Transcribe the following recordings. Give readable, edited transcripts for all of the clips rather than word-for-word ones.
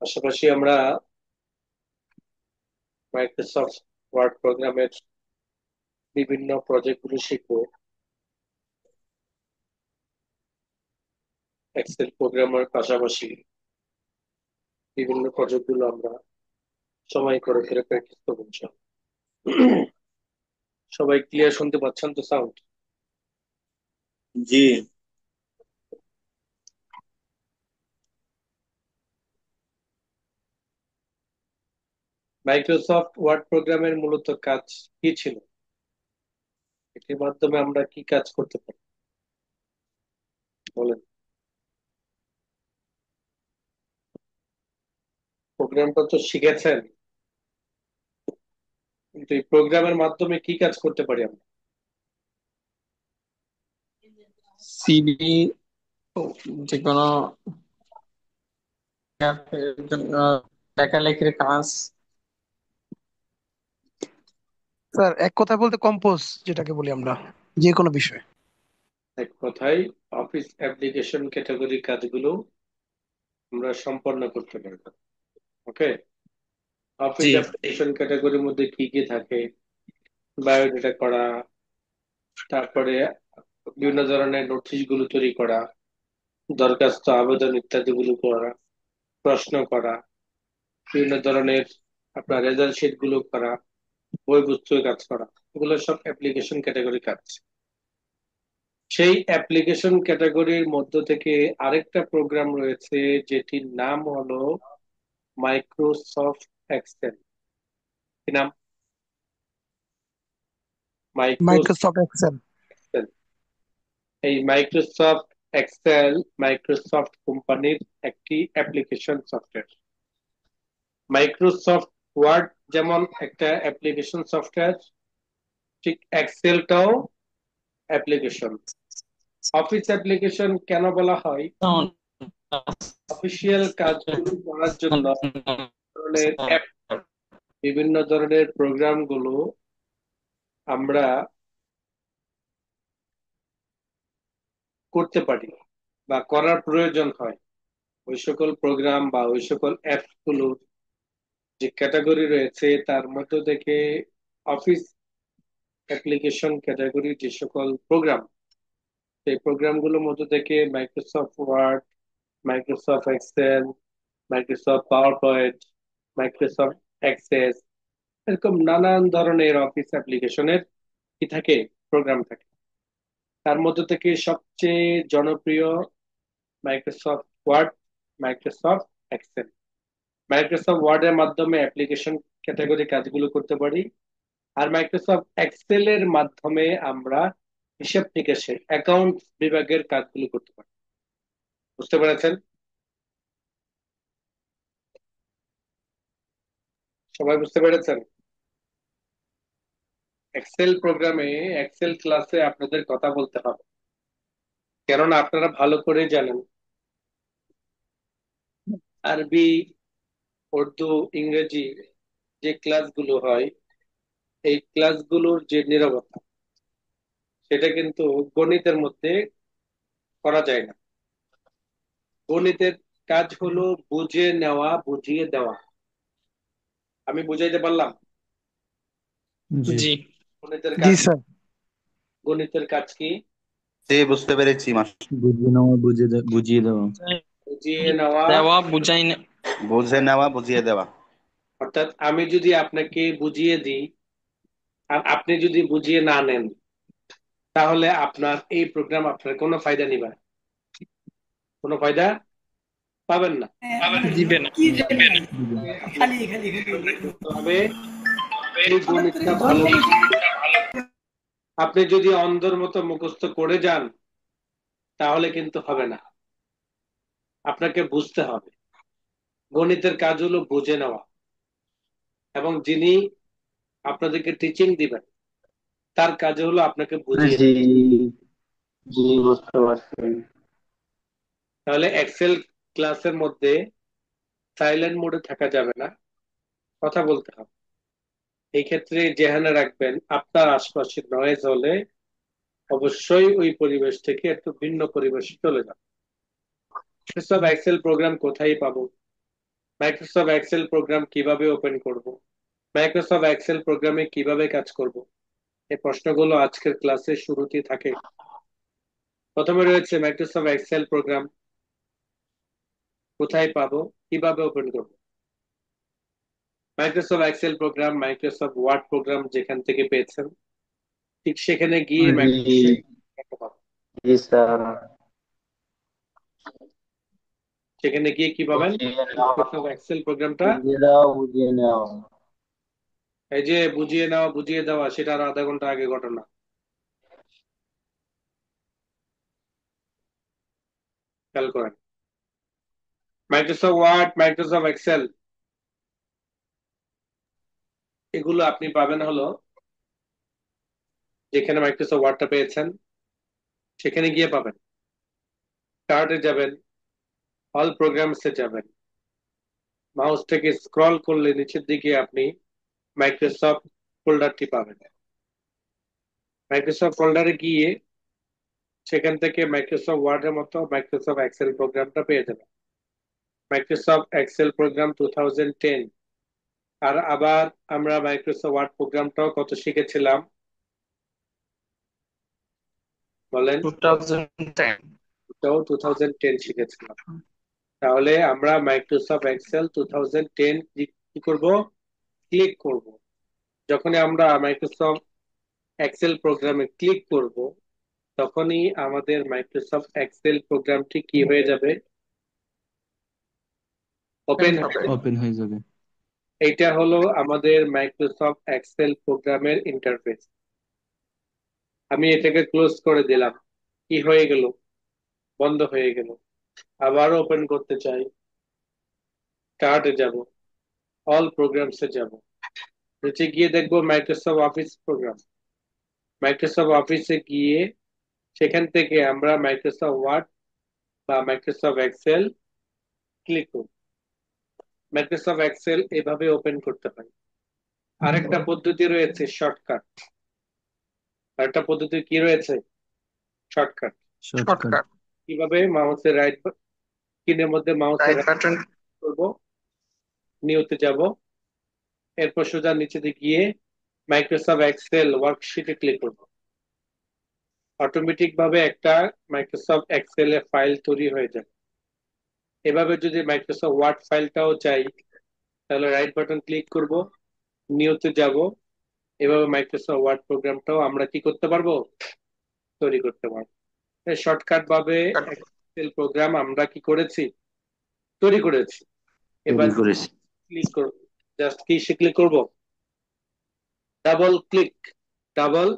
পাশাপাশি আমরা Microsoft word প্রোগ্রামের বিভিন্ন প্রজেক্ট গুলো শিখবো। এক্সেল প্রোগ্রামের পাশাপাশি বিভিন্ন প্রজেক্ট গুলো আমরা সময় করে করে প্র্যাকটিস করবো ইনশাআল্লাহ। সবাই ক্লিয়ার শুনতে পাচ্ছেন তো সাউন্ড? জি। মাইক্রোসফট ওয়ার্ড প্রোগ্রামের মূলত কাজ কি ছিল? এটির মাধ্যমে আমরা কি কাজ করতে পারি বলেন? প্রোগ্রামটা তো শিখেছেন, কিন্তু এই প্রোগ্রামের মাধ্যমে কি কাজ করতে পারি আমরা? সিভি, যে কোনো জন্য লেখালেখির কাজ। স্যার এক কথায় বলতে কম্পোজ যেটাকে বলি আমরা, যে কোনো বিষয়। এক কথায় অফিস অ্যাপ্লিকেশন ক্যাটাগরি কাজগুলো আমরা সম্পন্ন করতে পারবো। ওকে। অফিস জি। অ্যাপ্লিকেশন ক্যাটাগরির মধ্যে কি কি থাকে? বায়োডাটা করা, তারপরে বিভিন্ন ধরনের নোটিশ গুলো তৈরি করা, দরখাস্ত আবেদন ইত্যাদি গুলো করা, প্রশ্ন করা, বিভিন্ন ধরনের আপনার রেজাল্ট শিট গুলো করা, বই পুস্তকের কাজ করা, এগুলো সব অ্যাপ্লিকেশন ক্যাটাগরি কাজ। সেই অ্যাপ্লিকেশন ক্যাটাগরির মধ্য থেকে আরেকটা প্রোগ্রাম রয়েছে, যেটির নাম হলো মাইক্রোসফট এক্সেল। কি নাম? Microsoft Microsoft Excel. এক্সেল। এই মাইক্রোসফট এক্সেল মাইক্রোসফট কোম্পানির একটি অ্যাপ্লিকেশন সফটওয়্যার। মাইক্রোসফট ওয়ার্ড যেমন একটা অ্যাপ্লিকেশন সফটওয়্যার, ঠিক এক্সেলটাও অ্যাপ্লিকেশন। অফিস অ্যাপ্লিকেশন কেন বলা হয়? অফিসিয়াল কাজগুলো করার জন্য ধরনের অ্যাপ, বিভিন্ন ধরনের প্রোগ্রাম গুলো আমরা করতে পারি বা করার প্রয়োজন হয়। ওই সকল প্রোগ্রাম বা ওই সকল অ্যাপ গুলোর যে ক্যাটাগরি রয়েছে তার মধ্য থেকে অফিস অ্যাপ্লিকেশন ক্যাটাগরি যে সকল প্রোগ্রাম, সেই প্রোগ্রামগুলোর মধ্য থেকে Microsoft Word, Microsoft Excel, Microsoft PowerPoint, Microsoft Access, এরকম নানান ধরনের অফিস অ্যাপ্লিকেশনের কি থাকে, প্রোগ্রাম থাকে। তার মধ্য থেকে সবচেয়ে জনপ্রিয় Microsoft Word, Microsoft Excel. Microsoft ওয়ার্ডের মাধ্যমে অ্যাপ্লিকেশন ক্যাটাগরি কাজগুলো করতে পারি, আর মাইক্রোসফট এক্সেল এর মাধ্যমে আমরা হিসাব নিকাশের অ্যাকাউন্ট বিভাগের কাজগুলো করতে পারি। বুঝতে পেরেছেন? সবাই বুঝতে পেরেছেন? এক্সেল প্রোগ্রামে, এক্সেল ক্লাসে আপনাদের কথা বলতে হবে, কেননা আপনারা ভালো করে জানেন আরবি, উর্দু, ইংরেজি যে ক্লাসগুলো হয়, এই ক্লাসগুলোর যে নীরবতা, সেটা কিন্তু গণিতের মধ্যে করা যায় না। গণিতের কাজ হলো বুঝে নেওয়া, বুঝিয়ে দেওয়া। আমি বুঝাইতে পারলাম? জি। জি। গণিতের জি কাজ, স্যার। গণিতের কাজ কি? জি, বুঝতে পেরেছি মাস্টার। বুঝিয়ে নেওয়া, বুঝিয়ে দেওয়া। বুঝিয়ে নেওয়া, দেওয়া বুঝাই না। বুঝে নেওয়া, বুঝিয়ে দেওয়া। অর্থাৎ আমি যদি আপনাকে বুঝিয়ে দিই আর আপনি যদি বুঝিয়ে না নেন, তাহলে আপনার এই প্রোগ্রাম আপনার কোনো ফায়দা নিবে না, কোনো ফায়দা পাবেন না। দিবে না। আপনাকে মনে করতে হবে এই গণিতটা ভালো। আপনি যদি অন্ধের মতো মুখস্থ করে যান, তাহলে কিন্তু হবে না। আপনাকে বুঝতে হবে। গণিতের কাজ হলো বুঝে নেওয়া, এবং যিনি আপনাদেরকে টিচিং দিবেন তার কাজ হলো আপনাকে বুঝিয়ে জি। দেওয়া। জি, বুঝতে পারছি। তাহলে এক্সেল ক্লাসের মধ্যে সাইলেন্ট মোডে থাকা যাবে না, কথা বলতে হবে। এই ক্ষেত্রে জেহানে রাখবেন, আপনার আশপাশে নয়েজ হলে অবশ্যই ওই পরিবেশ থেকে একটু ভিন্ন পরিবেশে চলে যান। এসব এক্সেল প্রোগ্রাম কোথায় পাবো? মাইক্রোসফট এক্সেল প্রোগ্রাম কিভাবে ওপেন করব, মাইক্রোসফট এক্সেল প্রোগ্রামে কিভাবে কাজ করব, এই প্রশ্নগুলো আজকের ক্লাসের শুরুতেই থাকে। প্রথমে রয়েছে মাইক্রোসফট এক্সেল প্রোগ্রাম কোথায় পাবো, কিভাবে ওপেন করব। Microsoft Excel program, Microsoft Word program যেখান থেকে পেয়েছেন ঠিক সেখানে গিয়ে জি জি স্যার, সেখানে গিয়ে কি পাবেন, বুঝিয়ে নাও মাইক্রোসফট এক্সেল প্রোগ্রামটা। বুঝিয়ে দাও বুঝিয়ে নাও। এই যে বুঝিয়ে নেওয়া বুঝিয়ে দেওয়া, সেটা আরো আধা ঘন্টা আগে ঘটনা। খেয়াল করেন, মাইক্রোসফট ওয়ার্ড, মাইক্রোসফট এক্সেল, এগুলো আপনি পাবেন হলো যেখানে মাইক্রোসফট ওয়ার্ডটা পেয়েছেন সেখানে গিয়ে পাবেন। স্টার্টে যাবেন, অল প্রোগ্রামসে যাবেন, মাউস থেকে স্ক্রল করলে নিচের দিকে আপনি মাইক্রোসফট ফোল্ডারটি পাবেন। মাইক্রোসফট ফোল্ডারে গিয়ে সেখান থেকে মাইক্রোসফট ওয়ার্ডের মতো মাইক্রোসফট এক্সেল প্রোগ্রামটা পেয়ে যাবেন। Microsoft Excel programme 2010। আর আবার আমরা মাইক্রোসফট ওয়ার্ড প্রোগ্রামটাও কত শিখেছিলাম বলেন, 2010। ওটাও 2010 শিখেছিলাম। তাহলে আমরা মাইক্রোসফট এক্সেল 2010 কি করব, ক্লিক করব। যখনই আমরা মাইক্রোসফট এক্সেল প্রোগ্রামে ক্লিক করব তখনই আমাদের মাইক্রোসফট এক্সেল প্রোগ্রামটি কি হয়ে যাবে, ওপেন হয়ে যাবে। ওপেন হয়ে যাবে। এইটা হলো আমাদের মাইক্রোসফট এক্সেল প্রোগ্রামের ইন্টারফেস। আমি এটাকে ক্লোজ করে দিলাম, কি হয়ে গেল, বন্ধ হয়ে গেল। আবারও ওপেন করতে চাই, স্টার্টে যাব, অল প্রোগ্রামসে যাব, নিচে গিয়ে দেখবো মাইক্রোসফট অফিস প্রোগ্রাম। মাইক্রোসফট অফিসে গিয়ে সেখান থেকে আমরা মাইক্রোসফট ওয়ার্ড বা মাইক্রোসফট এক্সেল ক্লিক করব। মাইক্রোসফট এক্সেল এভাবে ওপেন করতে হয়। আরেকটা পদ্ধতি রয়েছে শর্টকাট। আরেকটা পদ্ধতি কি রয়েছে, শর্টকাট। শর্টকাট। শর্টকাট, কিভাবে, মাউসের রাইট কিনের মধ্যে মাউসের রাইট বাটন। করব, নিউতে যাব, এরপর সোজা নিচে দিকে গিয়ে মাইক্রোসফট এক্সেল ওয়ার্কশিটে ক্লিক করব। অটোমেটিক ভাবে একটা মাইক্রোসফট এক্সেল এর ফাইল তৈরি হয়ে যাবে। এভাবে যদি মাইক্রোসফট ওয়ার্ড ফাইলটাও চাই তাহলে রাইট বাটন ক্লিক করব, নিউতে যাব, এভাবে মাইক্রোসফট ওয়ার্ড প্রোগ্রামটাও আমরা কি করতে পারবো, তৈরি করতে পারবো। শর্টকাট ভাবে এক্সেল প্রোগ্রাম আমরা কি করেছি, তৈরি করেছি। এবার তৈরি করেছি। ক্লিক করব, জাস্ট কি ক্লিক করব, double click, double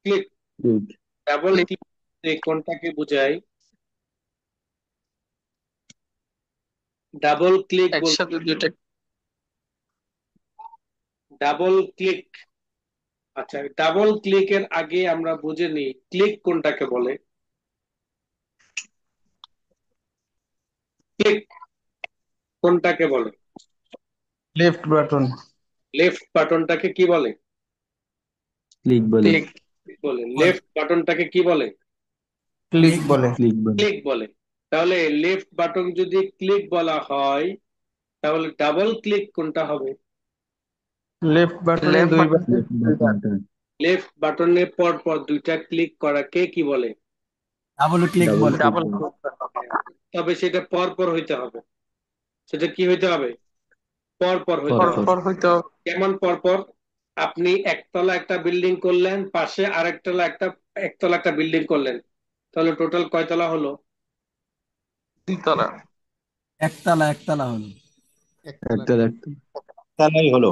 click. Double click কোনটাকে বোঝায়, ডাবল ক্লিক একসাথে দুইটা। Double click. আচ্ছা, ডাবল ক্লিকের আগে আমরা বুঝে নিই ক্লিক কোনটাকে বলে। ক্লিক কোনটাকে বলে, লেফট বাটন। লেফট বাটনটাকে কি বলে, ক্লিক বলে। ক্লিক বলে। লেফট বাটনটাকে কি বলে, ক্লিক বলে। ক্লিক বলে। ক্লিক বলে। তাহলে লেফট বাটন যদি ক্লিক বলা হয় তাহলে ডাবল ক্লিক কোনটা হবে, লেফট বাটনে Left দুইবার লেফট বাটনটা। লেফট বাটনে পর পর দুইটা ক্লিক করাকে কি বলে, ডাবল ক্লিক ডাবল বলে। ক্লিক ডাবল বলে। তবে সেটা পর পর হইতে হবে। সেটা কি হইতে হবে, পর পর হইতে পর হবে। পর। পর হইতো। কেমন পর পর, আপনি একতলা একটা বিল্ডিং করলেন, পাশে একতলা একটা বিল্ডিং করলেন, তাহলে টোটাল কয়তলা হলো, দ্বিতলা। একতলা একতলা হলো। একটা একটা। তাহলেই হলো।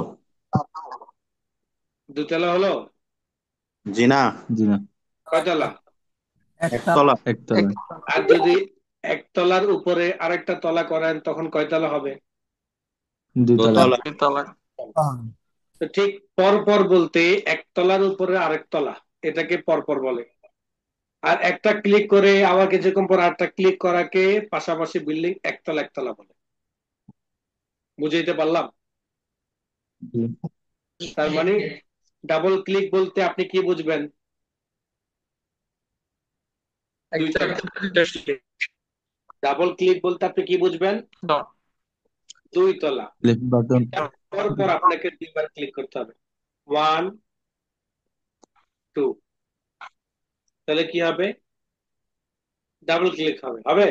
দুতলা হলো, জি না, জি না, কয়তলা। একতলা। একতলা। একতলা। আর যদি একতলার উপরে আরেকটা তলা করেন তখন কয়তলা হবে, দুতলা। দোতলা। দ্বিতলা। তো ঠিক পর পর বলতে একতলার উপরে আরেক তলা, এটাকে পর পর বলে। আর একটা ক্লিক করে আবার কিছুক্ষণ পর আরেকটা ক্লিক করাকে পাশাপাশি বিল্ডিং একতলা একতলা বলে। বুঝাইতে পারলাম, তার মানে ডাবল ক্লিক বলতে আপনি কি বুঝবেন, দুইটা। ডাবল ক্লিক বলতে আপনি কি বুঝবেন, দুই তলা, লেফট বাটন পর পর আপনাকে দুইবার ক্লিক করতে হবে। 1 2, তাহলে কি হবে? ডাবল ক্লিক হবে, হবে?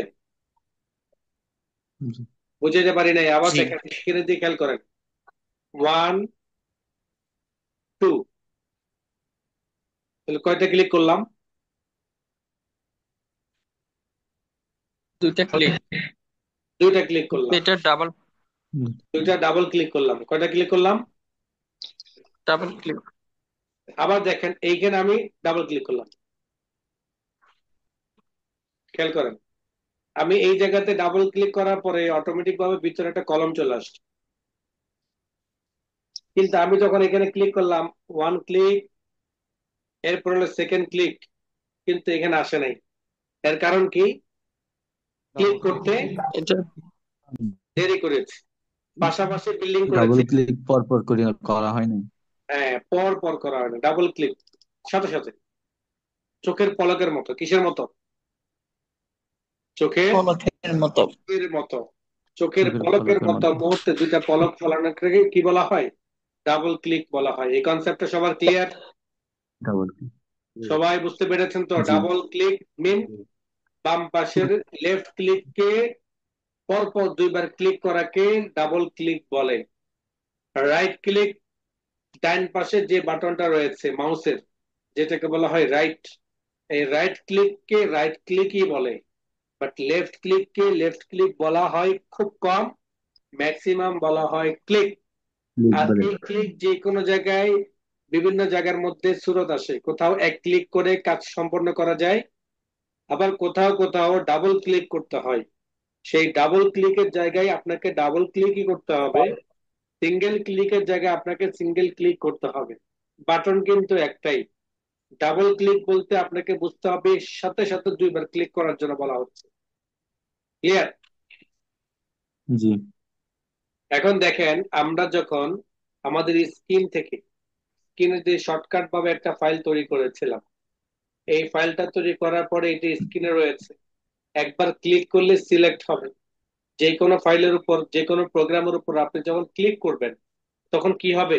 বুঝাইতে পারি নাই, আবার জি দেখেন স্ক্রিনের দিকে খেয়াল করেন। 1 2, তাহলে কয়টা ক্লিক করলাম? দুইটা ক্লিক, দুইটা ক্লিক করলাম। এটা ডাবল দুইটা ডাবল ক্লিক করলাম, কয়টা ক্লিক করলাম? ক্লিক। আবার দেখেন এইখানে আমি ডাবল ক্লিক করলাম, খেয়াল করেন। আমি এই জায়গাতে ডাবল ক্লিক করার পরে অটোমেটিক ভাবে ভিতরে একটা কলম চলে আসছে, কিন্তু আমি যখন এখানে ক্লিক করলাম 1 ক্লিক, এরপর হলো সেকেন্ড ক্লিক, কিন্তু এখানে আসে নাই। এর কারণ কি? ক্লিক করতে এটা দেরি করেছে, পাশাপাশি বিল্ডিং ডাবল করেছে। ক্লিক পর পর করে করা হয়নি। হ্যাঁ, পর পর করা হয় না, ডাবল ক্লিক সাথে সাথে। চোখের পলকের মতো। কিসের মতো? চোখের পলকের মতো। পলকের মতো। চোখের চোখের পলকের পলকের মতো মতো। মুহূর্তে দুইটা পলক ফলানোকে কি বলা হয়? ডাবল ক্লিক বলা হয়। এই কনসেপ্টটা সবার ক্লিয়ার? Double click. সবাই বুঝতে পেরেছেন তো? জি। ডাবল ক্লিক মিন বাম পাশের লেফট ক্লিককে পরপর দুইবার ক্লিক করাকে ডাবল ক্লিক বলে। রাইট ক্লিক, ডান পাশে যে বাটনটা রয়েছে মাউসের, যেটাকে বলা হয় রাইট, এই রাইট ক্লিককে রাইট ক্লিকই বলে। বাট লেফট ক্লিককে লেফট ক্লিক বলা হয় খুব কম, ম্যাক্সিমাম বলা হয় ক্লিক। ক্লিক আর বলে। এই ক্লিক যে কোনো জায়গায় বিভিন্ন জায়গার মধ্যে সুরত আসে। কোথাও এক ক্লিক করে কাজ সম্পন্ন করা যায়, আবার কোথাও কোথাও ডাবল ক্লিক করতে হয়। সেই ডাবল ক্লিকের জায়গায় আপনাকে ডাবল ক্লিকই করতে হবে, সিঙ্গেল ক্লিকের জায়গায় আপনাকে সিঙ্গেল ক্লিক করতে হবে। বাটন কিন্তু একটাই। ডাবল ক্লিক বলতে আপনাকে বুঝতে হবে সাথে সাথে দুইবার ক্লিক করার জন্য বলা হচ্ছে। ক্লিয়ার? জি। এখন দেখেন, আমরা যখন আমাদের স্ক্রিন থেকে স্ক্রিনে যে শর্টকাট ভাবে একটা ফাইল তৈরি করেছিলাম, এই ফাইলটা তৈরি করার পরে এটি স্ক্রিনে রয়েছে। একবার ক্লিক করলে সিলেক্ট হবে। যে কোনো ফাইলের উপর, যে কোনো প্রোগ্রামের উপর আপনি যখন ক্লিক করবেন তখন কি হবে?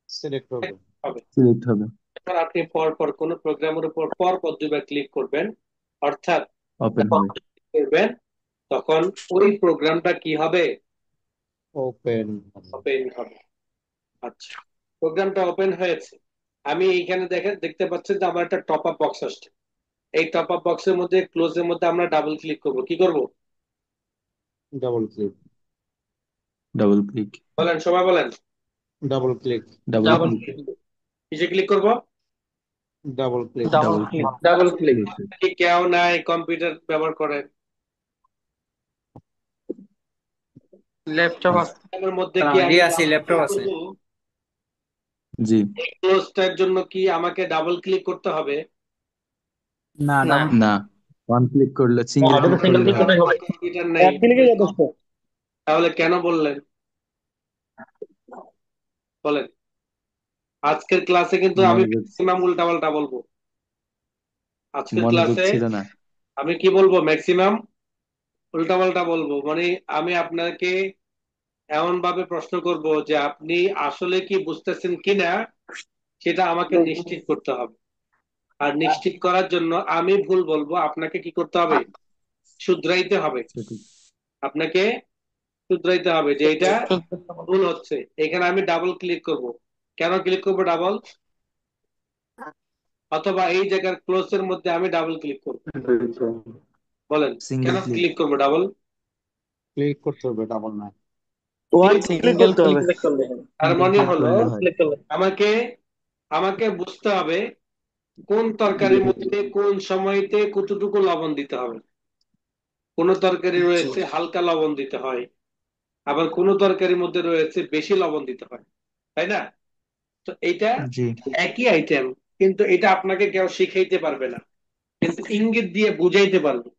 সিলেক্ট করবে। হবে। সিলেক্ট হবে। এবার আপনি পর পর কোনো প্রোগ্রামের উপর পর পর দুইবার ক্লিক করবেন, অর্থাৎ ওপেন হবে। করবেন, তখন ওই প্রোগ্রামটা কি হবে? ওপেন। ওপেন হবে। আচ্ছা, প্রোগ্রামটা ওপেন হয়েছে। আমি এইখানে দেখতে পাচ্ছেন যে আমার একটা টপ আপ বক্স আসছে। এই টপ আপ বক্সের মধ্যে ক্লোজের মধ্যে আমরা ডাবল ক্লিক করব। কি করব? Double click. Double click. বলেন, সবাই বলেন। Double click. Double double click. Click. কিসে ক্লিক করব? Double click. Double double click. Click. Double click. Click. কি কেউ নাই কম্পিউটার ব্যবহার করেন? ল্যাপটপ আছে। এর মধ্যে কি আমি ল্যাপটপ আছে? জি। ক্লোজটার জন্য কি আমাকে ডাবল ক্লিক করতে হবে? না না, ওয়ান ক্লিক করলে, সিঙ্গেল ক্লিক সিঙ্গেল করলে ক্লিক হয়। করলেই হবে। কম্পিউটার নেই, তাহলে কেন বললেন? বলেন। আজকের ক্লাসে কিন্তু আমি মনোযোগ ম্যাক্সিমাম উল্টাপাল্টা বলবো। আজকের মনোযোগ ক্লাসে ছিল না। আমি কি বলবো? ম্যাক্সিমাম উল্টাপাল্টা বলবো। মানে আমি আপনাকে এমন ভাবে প্রশ্ন করব যে আপনি আসলে কি বুঝতেছেন কিনা সেটা আমাকে নিশ্চিত করতে হবে। আর নিশ্চিত করার জন্য আমি ভুল বলবো, আপনাকে কি করতে হবে? শুধরাইতে হবে। সঠিক। আপনাকে শুধরাইতে হবে যে এটা ভুল হচ্ছে। এখানে আমি ডাবল ক্লিক করব। কেন ক্লিক করব ডাবল? অথবা এই জায়গার ক্লোজ এর মধ্যে আমি ডাবল ক্লিক করব। বলেন, সিঙ্গেল কেন ক্লিক। ক্লিক করব ডাবল? ক্লিক করতে হবে, ডাবল না। সিঙ্গেল ক্লিক করলে হবে। তার সিঙ্গেল মানে ক্লিক হলো করলে হয়। আমাকে আমাকে বুঝতে হবে কোন তরকারির মধ্যে কোন সময়তে কতটুকু লবণ দিতে হবে। কোন তরকারি রয়েছে হালকা লবণ দিতে হয়, আবার কোন তরকারির মধ্যে রয়েছে বেশি লবণ দিতে হয়, তাই না? তো এইটা জি। একই আইটেম, কিন্তু এটা আপনাকে কেউ শিখাইতে পারবে না, কিন্তু ইঙ্গিত দিয়ে বুঝাইতে পারবে।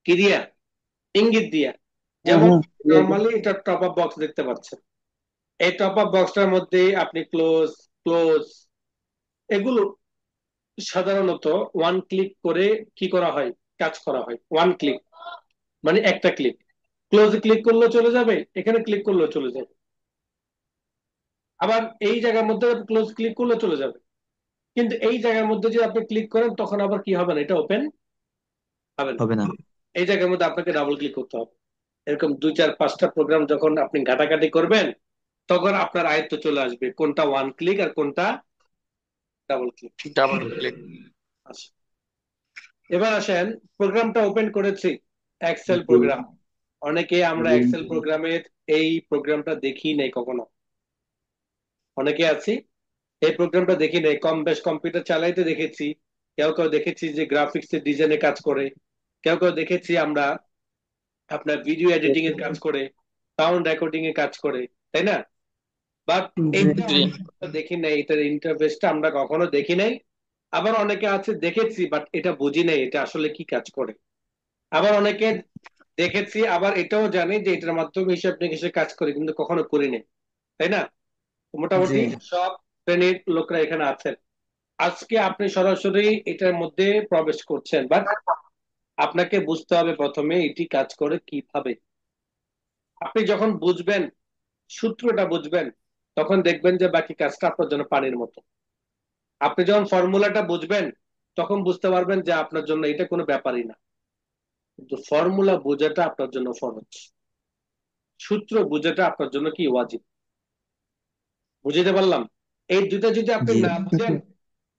কি দিয়া? ইঙ্গিত দিয়া। যেমন নর্মালি এটা টপ আপ বক্স দেখতে পাচ্ছেন। এই টপ আপ বক্সটার মধ্যে আপনি ক্লোজ ক্লোজ এগুলো সাধারণত ওয়ান ক্লিক করে কি করা হয়? কাজ করা হয়। ওয়ান ক্লিক মানে একটা ক্লিক। ক্লোজে ক্লিক করলেও চলে যাবে, এখানে ক্লিক করলেও চলে যাবে, আবার এই জায়গার মধ্যে ক্লোজ ক্লিক করলেও চলে যাবে। কিন্তু এই জায়গার মধ্যে যদি আপনি ক্লিক করেন তখন আবার কি হবে না, এটা ওপেন হবে না। হবে না। এই জায়গার মধ্যে আপনাকে ডাবল ক্লিক করতে হবে। এরকম 2 4 5টা প্রোগ্রাম যখন আপনি ঘাটাঘাটি করবেন তখন আপনার আয়ত্ত চলে আসবে কোনটা ওয়ান ক্লিক আর কোনটা ডাবল ক্লিক। Double click. আচ্ছা, এবার আসেন, প্রোগ্রামটা ওপেন করেছি, এক্সেল প্রোগ্রাম। অনেকে আমরা এক্সেল প্রোগ্রামের এই প্রোগ্রামটা দেখি নাই কখনো, অনেকে আছি এই প্রোগ্রামটা দেখি নাই, কম বেশ কম্পিউটার চালাইতে দেখেছি, কেউ কেউ দেখেছি যে গ্রাফিক্স এর ডিজাইনে কাজ করে, কেউ কেউ দেখেছি আমরা আপনার ভিডিও এডিটিং এর কাজ করে, সাউন্ড রেকর্ডিং এর কাজ করে, তাই না? বাট এটা জি আমরা দেখি নাই, এটার ইন্টারফেসটা আমরা কখনো দেখি নাই। আবার অনেকে আছে দেখেছি বাট এটা বুঝি নাই এটা আসলে কি কাজ করে। আবার অনেকে দেখেছি আবার এটাও জানি যে এটার মাধ্যমে হিসাব নিকেশের কাজ করে, কিন্তু কখনো করি নাই, তাই না? তো মোটামুটি সব শ্রেণীর লোকরা এখানে আছেন। আজকে আপনি সরাসরি এটার মধ্যে প্রবেশ করছেন, বাট আপনাকে বুঝতে হবে প্রথমে এটি কাজ করে কিভাবে। আপনি যখন বুঝবেন, সূত্রটা বুঝবেন, তখন দেখবেন যে বাকি কাজটা আপনার জন্য পানির মতো। আপনি যখন ফর্মুলাটা বুঝবেন তখন বুঝতে পারবেন যে আপনার জন্য এটা কোনো ব্যাপারই না। কিন্তু ফর্মুলা বোঝাটা আপনার জন্য ফরজ, সূত্র বোঝাটা আপনার জন্য কি ওয়াজিব। বুঝতে পারলাম? এই দুটা যদি আপনি জি না বুঝেন,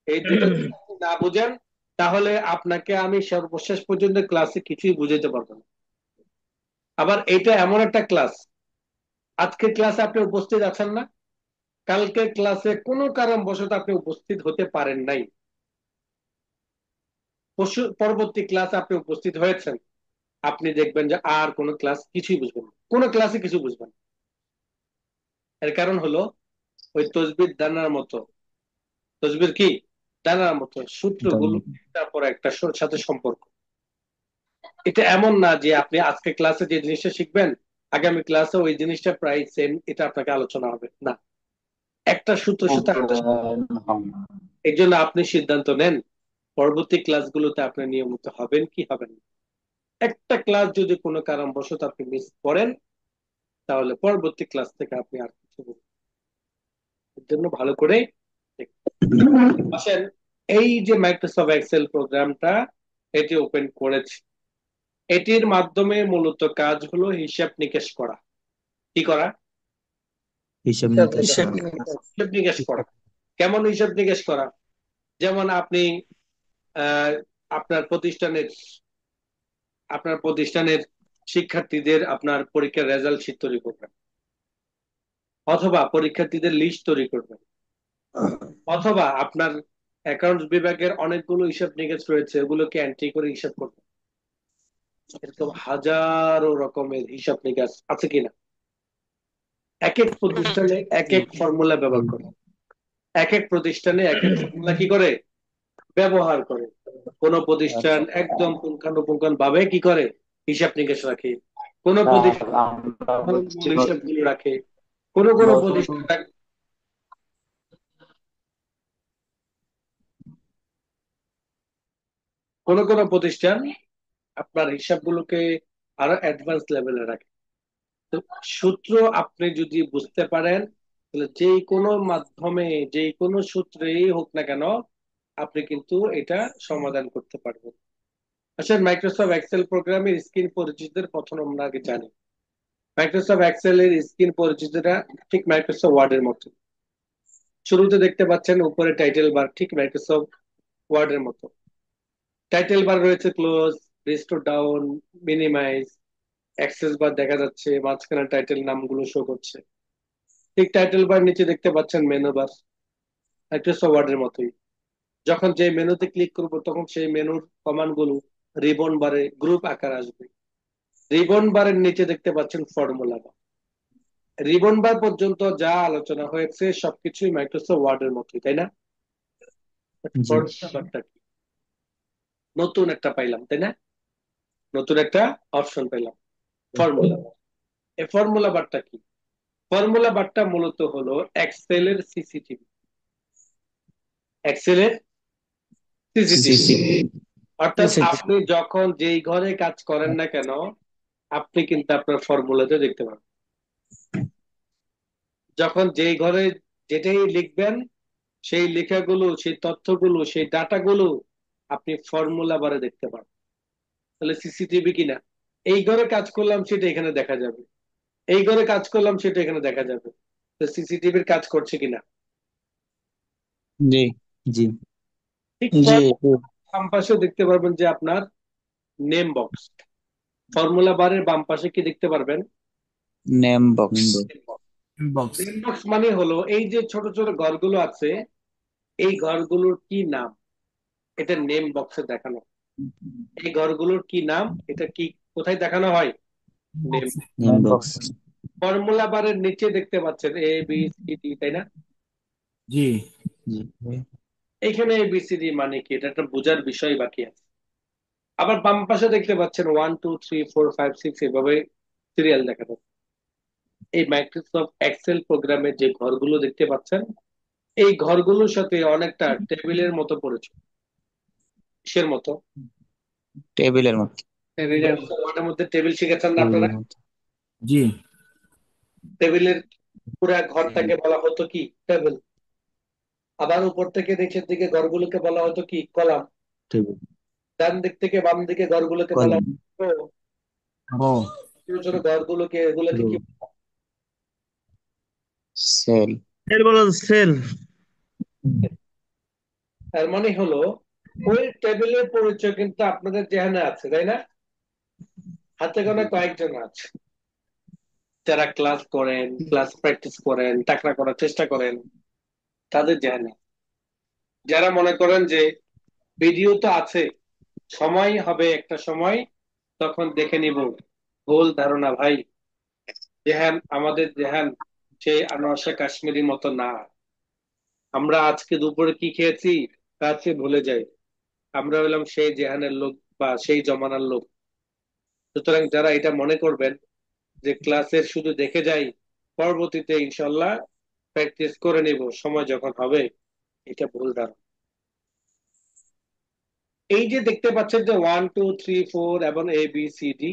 এই দুটা যদি আপনি না বুঝেন, তাহলে আপনাকে আমি সর্বশেষ পর্যন্ত ক্লাসে কিছুই বুঝাইতে পারবো না। আবার এটা এমন একটা ক্লাস, আজকের ক্লাসে আপনি উপস্থিত আছেন না, কালকের ক্লাসে কোনো কারণবশত আপনি উপস্থিত হতে পারেন নাই, পরবর্তী ক্লাসে আপনি উপস্থিত হয়েছেন, আপনি দেখবেন যে আর কোনো ক্লাস কিছুই বুঝবেন না, কোনো ক্লাসে কিছু বুঝবেন না। এর কারণ হলো ওই তসবির দানার মতো, তসবির কি দানার মতো সূত্রগুলো একটার পর একটা সাথে সম্পর্ক। এটা এমন না যে আপনি আজকে ক্লাসে যে জিনিসটা শিখবেন আগামী ক্লাসে ওই জিনিসটা প্রায় সেম এটা আপনাকে আলোচনা হবে না, একটা সূত্রের সাথে আরেকটা এই জন্য আপনি সিদ্ধান্ত নেন পরবর্তী ক্লাসগুলোতে আপনি নিয়মিত হবেন কি হবেন না। একটা ক্লাস যদি কোনো কারণবশত আপনি মিস করেন তাহলে পরবর্তী ক্লাস থেকে আপনি আর কিছু বুঝবেন না। এর জন্য ভালো করে আসেন, এই যে মাইক্রোসফট এক্সেল প্রোগ্রামটা এটি ওপেন করেছি, এটির মাধ্যমে মূলত কাজ হলো হিসাব নিকেশ করা। কি করা? হিসাব নিকাশ হিসেব করা। হিসাব নিকেশ করা। কেমন হিসাব নিকেশ করা? যেমন আপনি আহ, আপনার প্রতিষ্ঠানের আপনার প্রতিষ্ঠানের শিক্ষার্থীদের আপনার পরীক্ষার রেজাল্ট শীট তৈরি করবেন, অথবা পরীক্ষার্থীদের লিস্ট তৈরি করবেন, অথবা আপনার অ্যাকাউন্টস বিভাগের অনেকগুলো হিসাব নিকেশ রয়েছে ওগুলোকে এন্ট্রি করে হিসাব করবেন। এরকম হাজারো রকমের হিসাব নিকাশ আছে কিনা? এক এক প্রতিষ্ঠানে এক এক ফর্মুলা ব্যবহার করে, এক এক প্রতিষ্ঠানে এক এক ফর্মুলা কি করে ব্যবহার করে। কোন প্রতিষ্ঠান একদম পুঙ্খানুপুঙ্খান ভাবে কি করে হিসাব নিকাশ রাখে, কোন প্রতিষ্ঠান মূল হিসাবগুলো রাখে, কোন কোন প্রতিষ্ঠান কোন কোন প্রতিষ্ঠান আপনার হিসাবগুলোকে আরো অ্যাডভান্স লেভেলে রাখে। তো সূত্র আপনি যদি বুঝতে পারেন তাহলে যে কোনো মাধ্যমে যে কোনো সূত্রেই হোক না কেন আপনি কিন্তু এটা সমাধান করতে পারবেন। আসলে মাইক্রোসফট এক্সেল প্রোগ্রামের স্ক্রিন পরিচিতির প্রথম আমরা আগে জানি। মাইক্রোসফট এক্সেল এর স্ক্রিন পরিচিতিটা ঠিক মাইক্রোসফট ওয়ার্ডের মতো। শুরুতে দেখতে পাচ্ছেন উপরে টাইটেল বার, ঠিক মাইক্রোসফট ওয়ার্ডের মতো। টাইটেল বার রয়েছে close, restore down, minimize, access bar দেখা যাচ্ছে, মাঝখানে টাইটেল নামগুলো শো করছে। ঠিক টাইটেল বার নিচে দেখতে পাচ্ছেন মেনু বার, মাইক্রোসফট ওয়ার্ডের মতোই। যখন যে মেনুতে ক্লিক করব তখন সেই মেনুর কমান্ড গুলো রিবন বারে গ্রুপ আকার আসবে। রিবন বারের নিচে দেখতে পাচ্ছেন ফর্মুলা বার। রিবন বার পর্যন্ত যা আলোচনা হয়েছে সবকিছুই মাইক্রোসফট ওয়ার্ডের মতোই, তাই না? জি ফর্মুলা বারটা কি? নতুন একটা পাইলাম, তাই না? নতুন একটা অপশন পেলাম, ফর্মুলা বার। এই ফর্মুলা বারটা কি? ফর্মুলা বারটা মূলত হলো এক্সেলের সিসিটিভি, এক্সেলের সিসিটিভি। সিসি অর্থাৎ আপনি যখন যেই ঘরে কাজ করেন না কেন আপনি কিন্তু আপনার ফর্মুলাতে দেখতে পাবেন। যখন যেই ঘরে যেটাই লিখবেন, সেই লেখাগুলো, সেই তথ্যগুলো, সেই ডাটাগুলো আপনি ফর্মুলা বারে দেখতে পাবেন। তাহলে সিসিটিভি কিনা, এই ঘরে কাজ করলাম সেটা এখানে দেখা যাবে, এই ঘরে কাজ করলাম সেটা এখানে দেখা যাবে। তো সিসিটিভির কাজ করছে কিনা। জি জি ঠিক জি বাম পাশে দেখতে পারবেন যে আপনার নেম বক্স, ফর্মুলা বারের বাম পাশে কি দেখতে পারবেন? Name box. Box. Name box মানে হলো এই যে ছোট ছোট ঘরগুলো আছে, এই ঘরগুলোর কি নাম, এটা নেম বক্সে দেখানো। এই ঘরগুলোর কি নাম, এটা কি কোথায় দেখানো হয়? নেম। Name box. ফর্মুলা বারের নিচে দেখতে পাচ্ছেন এ বি সি ডি, তাই না? জি। জি এখানে এ বি সি ডি মানে কি, এটা একটা বোঝার বিষয় বাকি আছে। আবার বাম পাশে দেখতে পাচ্ছেন 1 2 3 4 5 6, এভাবে সিরিয়াল দেখা যাচ্ছে। এই মাইক্রোসফট এক্সেল প্রোগ্রামের যে ঘরগুলো দেখতে পাচ্ছেন, এই ঘরগুলোর সাথে অনেকটা টেবিলের মতো পড়েছে। কিসের মতো? টেবিলের মতো। ওয়ার্ডের মধ্যে টেবিল শিখেছেন না আপনারা? টেবিলের মতো। জি। টেবিলের পুরা ঘরটাকে বলা হতো কি? টেবিল। আবার উপর থেকে নিচের দিকে ঘরগুলোকে বলা হতো কি? কলাম। টেবিল ডান দিক থেকে বাম দিকে ঘরগুলোকে বলা কলাম হতো row। ও। ছোট ছোট ঘরগুলোকে, এগুলোকে রো কি? সেল। সেল। তার মানে হলো ওই টেবিলের পরিচয় কিন্তু আপনাদের যেখানে আছে, তাই না? হাতে গোনা কয়েকজন আছে যারা ক্লাস করেন, ক্লাস প্র্যাকটিস করেন, টাকরা করার চেষ্টা করেন, তাদের যেখানে। যারা মনে করেন যে ভিডিও তো আছে, সময় হবে একটা সময়, তখন দেখে নিব, ভুল ধারণা ভাই। জেহান, আমাদের জেহান সে আনোয়ার শাহ কাশ্মীরি মতো না। আমরা আজকে দুপুরে কি খেয়েছি রাতে ভুলে যাই। আমরা হলাম সেই জেহানের লোক বা সেই জমানার লোক। সুতরাং যারা এটা মনে করবেন যে ক্লাসের শুধু দেখে যাই, পরবর্তীতে ইনশাল্লাহ প্র্যাকটিস করে নিব সময় যখন হবে, এটা ভুল ধারণা। এই যে দেখতে পাচ্ছেন যে 1 2 3 4 এবং এ বি সি ডি,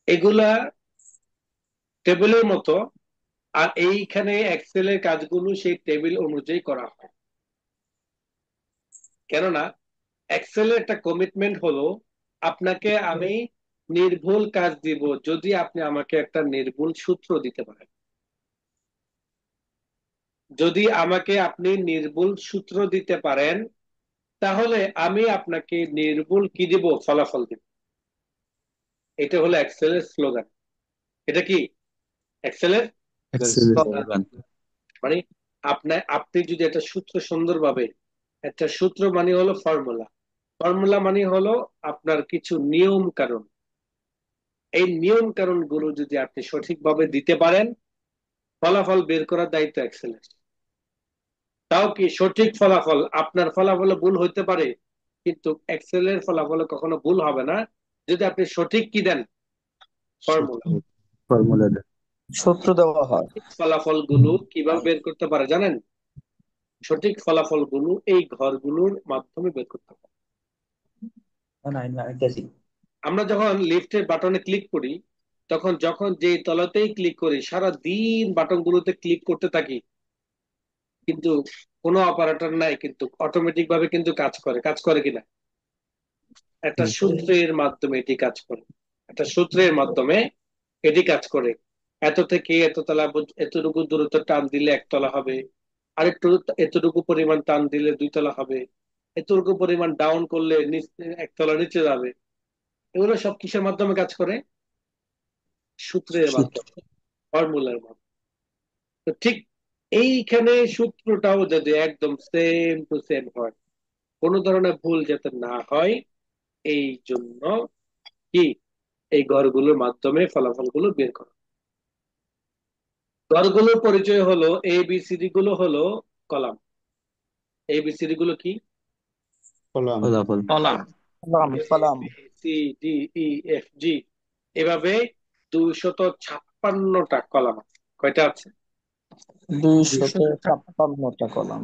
এগুলা টেবিলের মতো। আর এইখানে এক্সেলের কাজগুলো সেই টেবিল অনুযায়ী করা হয়। কেননা এক্সেলের একটা কমিটমেন্ট হলো, আপনাকে আমি নির্ভুল কাজ দিব যদি আপনি আমাকে একটা নির্ভুল সূত্র দিতে পারেন। যদি আমাকে আপনি নির্ভুল সূত্র দিতে পারেন, তাহলে আমি আপনাকে নির্ভুল কি দিব? ফলাফল দিব। এটা হলো এক্সেলের স্লোগান। এটা কি এক্সেলের এক্সেল স্লোগান? মানে আপনি যদি একটা সূত্র সুন্দরভাবে, একটা সূত্র মানে হলো ফর্মুলা, ফর্মুলা মানে হলো আপনার কিছু নিয়ম কানুন, এই নিয়ম কানুন গুলো যদি আপনি সঠিকভাবে দিতে পারেন, ফলাফল বের করার দায়িত্ব এক্সেলের। তাও কি সঠিক ফলাফল, আপনার ফলাফলে ভুল হইতে পারে, কিন্তু এক্সেলের ফলাফলে কখনো ভুল হবে না যদি আপনি সঠিক কি দেন? ফর্মুলা। ফর্মুলা সূত্র দেওয়া হয়। ফলাফল গুলো কিভাবে বের করতে পারে জানেন? সঠিক ফলাফল গুলো এই ঘরগুলোর মাধ্যমে বের করতে পারে। আমরা যখন লিফটের বাটনে ক্লিক করি, তখন যখন যে তলাতেই ক্লিক করি, সারা দিন বাটন গুলোতে ক্লিক করতে থাকি, কিন্তু কোনো অপারেটর নাই, কিন্তু অটোমেটিক ভাবে কিন্তু কাজ করে। কাজ করে কিনা? একটা সূত্রের মাধ্যমে এটি কাজ করে। একটা সূত্রের মাধ্যমে এটি কাজ করে। এত থেকে এত তলা এতটুকু দূরত্ব টান দিলে একতলা হবে, আর একটু এতটুকু পরিমাণ টান দিলে 2 তলা হবে, এতটুকু পরিমাণ ডাউন করলে একতলা নিচে যাবে। এগুলো সব কিসের মাধ্যমে কাজ করে? সূত্রের সূত্র মাধ্যমে, ফর্মুলার মাধ্যমে। তো ঠিক এইখানে সূত্রটাও যদি একদম সেম টু সেম হয়, কোনো ধরনের ভুল যাতে না হয়, এই জন্য কি এই ঘরগুলোর মাধ্যমে ফলাফলগুলো বের করা। ঘরগুলোর পরিচয় হলো ABCD গুলো হলো কলাম। ABCD গুলো কি? কলাম। ফলাফল কলাম। Column column. ABCDEFG, এভাবে 256টা কলাম আছে। কয়টা আছে? 256টা কলাম।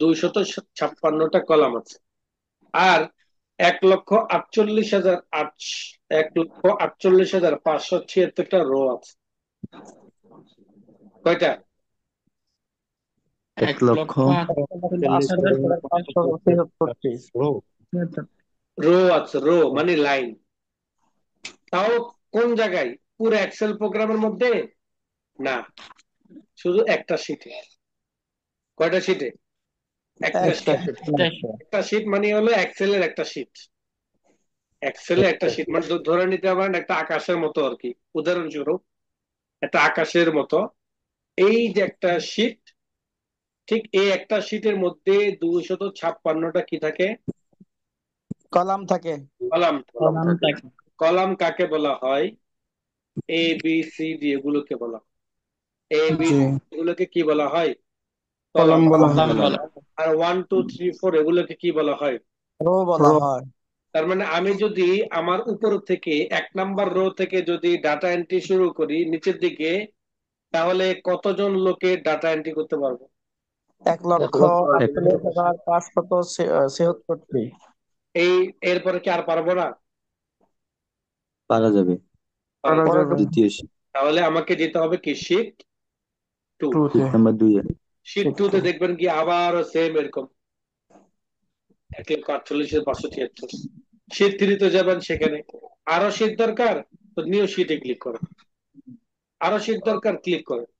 256টা কলাম আছে। আর 1,48,576টা রো আছে। কয়টা? 1,48,576টি রো আছে, রো মানে লাইন। তাও কোন জায়গায়? পুরো এক্সেল প্রোগ্রামের মধ্যে না, শুধু একটা শিটে। কয়টা শিটে? একটা একটা শিট। শীট একটা শিট মানে হলো এক্সেলের একটা শিট। এক্সেলের একটা শিট মানে ধরে নিতে পারেন একটা আকাশের মতো আর কি, উদাহরণস্বরূপ একটা আকাশের মতো। এই যে একটা শিট, ঠিক এই একটা শিটের মধ্যে 256টা কি থাকে? কলাম থাকে। কলাম। কলাম থাকে। কলাম কাকে বলা হয়? এ বি সি ডি এগুলোকে বলা হয়। এ বি জি এগুলোকে কি বলা হয়? Column column. বলা হয়। আর 1 2 3 4 এগুলোকে কি বলা হয়? রো বলা হয়। তার মানে আমি যদি আমার উপর থেকে 1 নাম্বার রো থেকে যদি ডাটা এন্ট্রি শুরু করি নিচের দিকে, তাহলে কতজন লোকে ডাটা এন্ট্রি করতে পারবো? 1,48,576টি। এরপরে কি আর পারবো না? পারা যাবে। পারা করা যাবে। যাবে। দ্বিতীয় তাহলে আমাকে যেতে হবে কি শিট 2। ট্রুতে। নাম্বার 2 এ শিট 2 তে দেখবেন কি আবার সেম এরকম 1,48,576। শিট 3 তে যাবেন, সেখানে আরো শিট দরকার, তো নিউ শিটে ক্লিক করেন। আরো শিট দরকার, ক্লিক করেন।